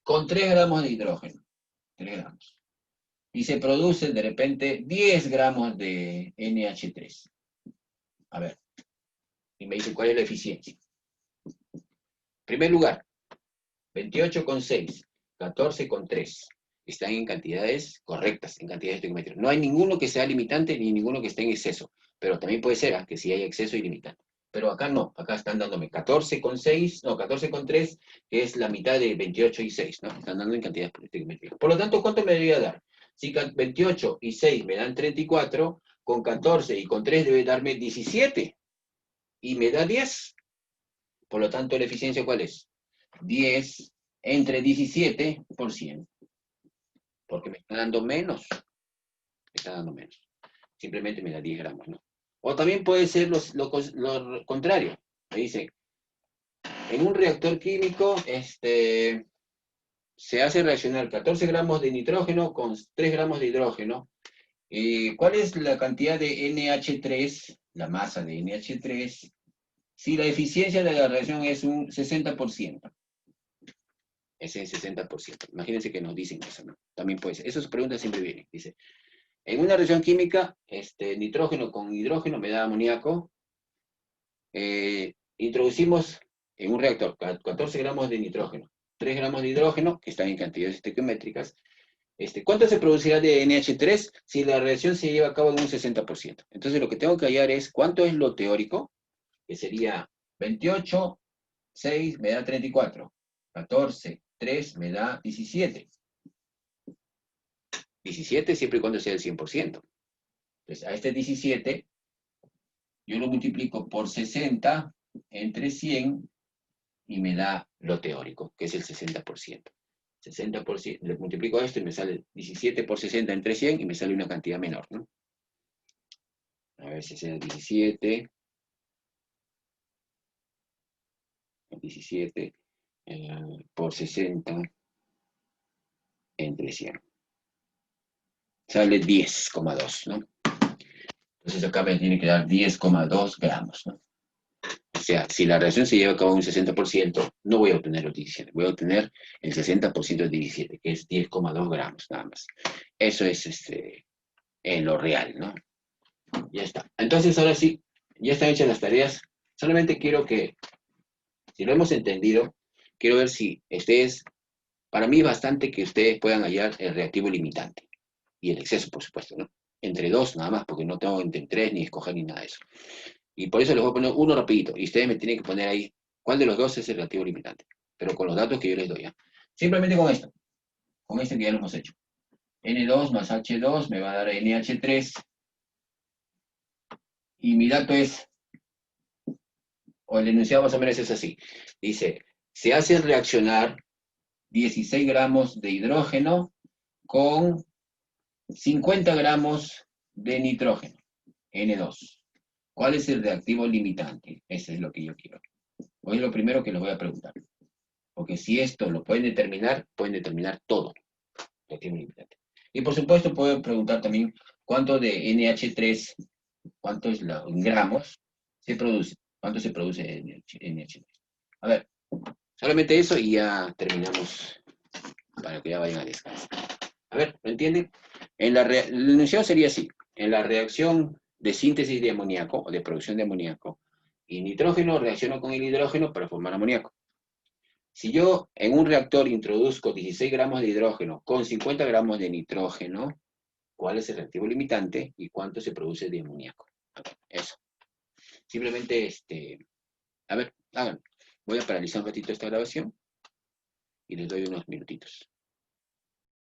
con 3 gramos de hidrógeno, 3 gramos. Y se producen de repente 10 gramos de NH3. A ver, y me dicen cuál es la eficiencia. En primer lugar, 28,6, 14,3. Están en cantidades correctas, en cantidades estequiométricas. No hay ninguno que sea limitante ni ninguno que esté en exceso. Pero también puede ser que si hay exceso y limitante. Pero acá no, acá están dándome 14,6, no, 14,3, que es la mitad de 28 y 6, ¿no? Están dando en cantidades estequiométricas. Por lo tanto, ¿cuánto me debería dar? Si 28 y 6 me dan 34, con 14 y con 3 debe darme 17. Y me da 10. Por lo tanto, ¿la eficiencia cuál es? 10 entre 17 por 100. Porque me está dando menos. Me está dando menos. Simplemente me da 10 gramos, ¿no? O también puede ser lo contrario. Me dice, en un reactor químico, se hace reaccionar 14 gramos de nitrógeno con 3 gramos de hidrógeno. ¿Cuál es la cantidad de NH3, la masa de NH3, si la eficiencia de la reacción es un 60%? Es el 60%. Imagínense que nos dicen eso, ¿no? También puede ser. Esas preguntas siempre vienen. Dice, en una reacción química, nitrógeno con hidrógeno me da amoníaco. Introducimos en un reactor 14 gramos de nitrógeno, 3 gramos de hidrógeno, que están en cantidades estequiométricas, ¿Cuánto se producirá de NH3 si la reacción se lleva a cabo en un 60%? Entonces lo que tengo que hallar es cuánto es lo teórico, que sería 28, 6 me da 34, 14, 3 me da 17. 17 siempre y cuando sea el 100%. Entonces a este 17 yo lo multiplico por 60 entre 100 y me da lo teórico, que es el 60%. 60%, le multiplico esto y me sale 17 por 60 entre 100 y me sale una cantidad menor, ¿no? A ver si es el 17 por 60 entre 100. Sale 10,2, ¿no? Entonces acá me tiene que dar 10,2 gramos, ¿no? O sea, si la reacción se lleva a cabo en un 60%, no voy a obtener los 17, voy a obtener el 60% de 17, que es 10,2 gramos nada más. Eso es en lo real, ¿no? Ya está. Entonces, ahora sí, ya están hechas las tareas. Solamente quiero que, si lo hemos entendido, quiero ver si ustedes, para mí bastante que ustedes puedan hallar el reactivo limitante y el exceso, por supuesto, ¿no? Entre dos nada más, porque no tengo entre tres ni escoger ni nada de eso. Y por eso les voy a poner uno rapidito, y ustedes me tienen que poner ahí cuál de los dos es el reactivo limitante, pero con los datos que yo les doy, ¿ya? Simplemente con esto, con este que ya lo hemos hecho. N2 más H2 me va a dar NH3, y mi dato es, o el enunciado más o menos es así. Dice, se hace reaccionar 16 gramos de hidrógeno con 50 gramos de nitrógeno, N2. ¿Cuál es el reactivo limitante? Eso es lo que yo quiero. Hoy es lo primero que les voy a preguntar. Porque si esto lo pueden determinar todo. Reactivo limitante. Y por supuesto pueden preguntar también cuánto de NH3, cuánto es en gramos, se produce. ¿Cuánto se produce NH3? A ver, solamente eso y ya terminamos para que ya vayan a descansar. A ver, ¿lo entienden? El enunciado sería así. En la reacción de síntesis de amoníaco o de producción de amoníaco y nitrógeno reacciona con el hidrógeno para formar amoníaco. Si yo en un reactor introduzco 16 gramos de hidrógeno con 50 gramos de nitrógeno, ¿cuál es el reactivo limitante y cuánto se produce de amoníaco? Eso. Simplemente, a ver, hagan. Voy a paralizar un ratito esta grabación y les doy unos minutitos.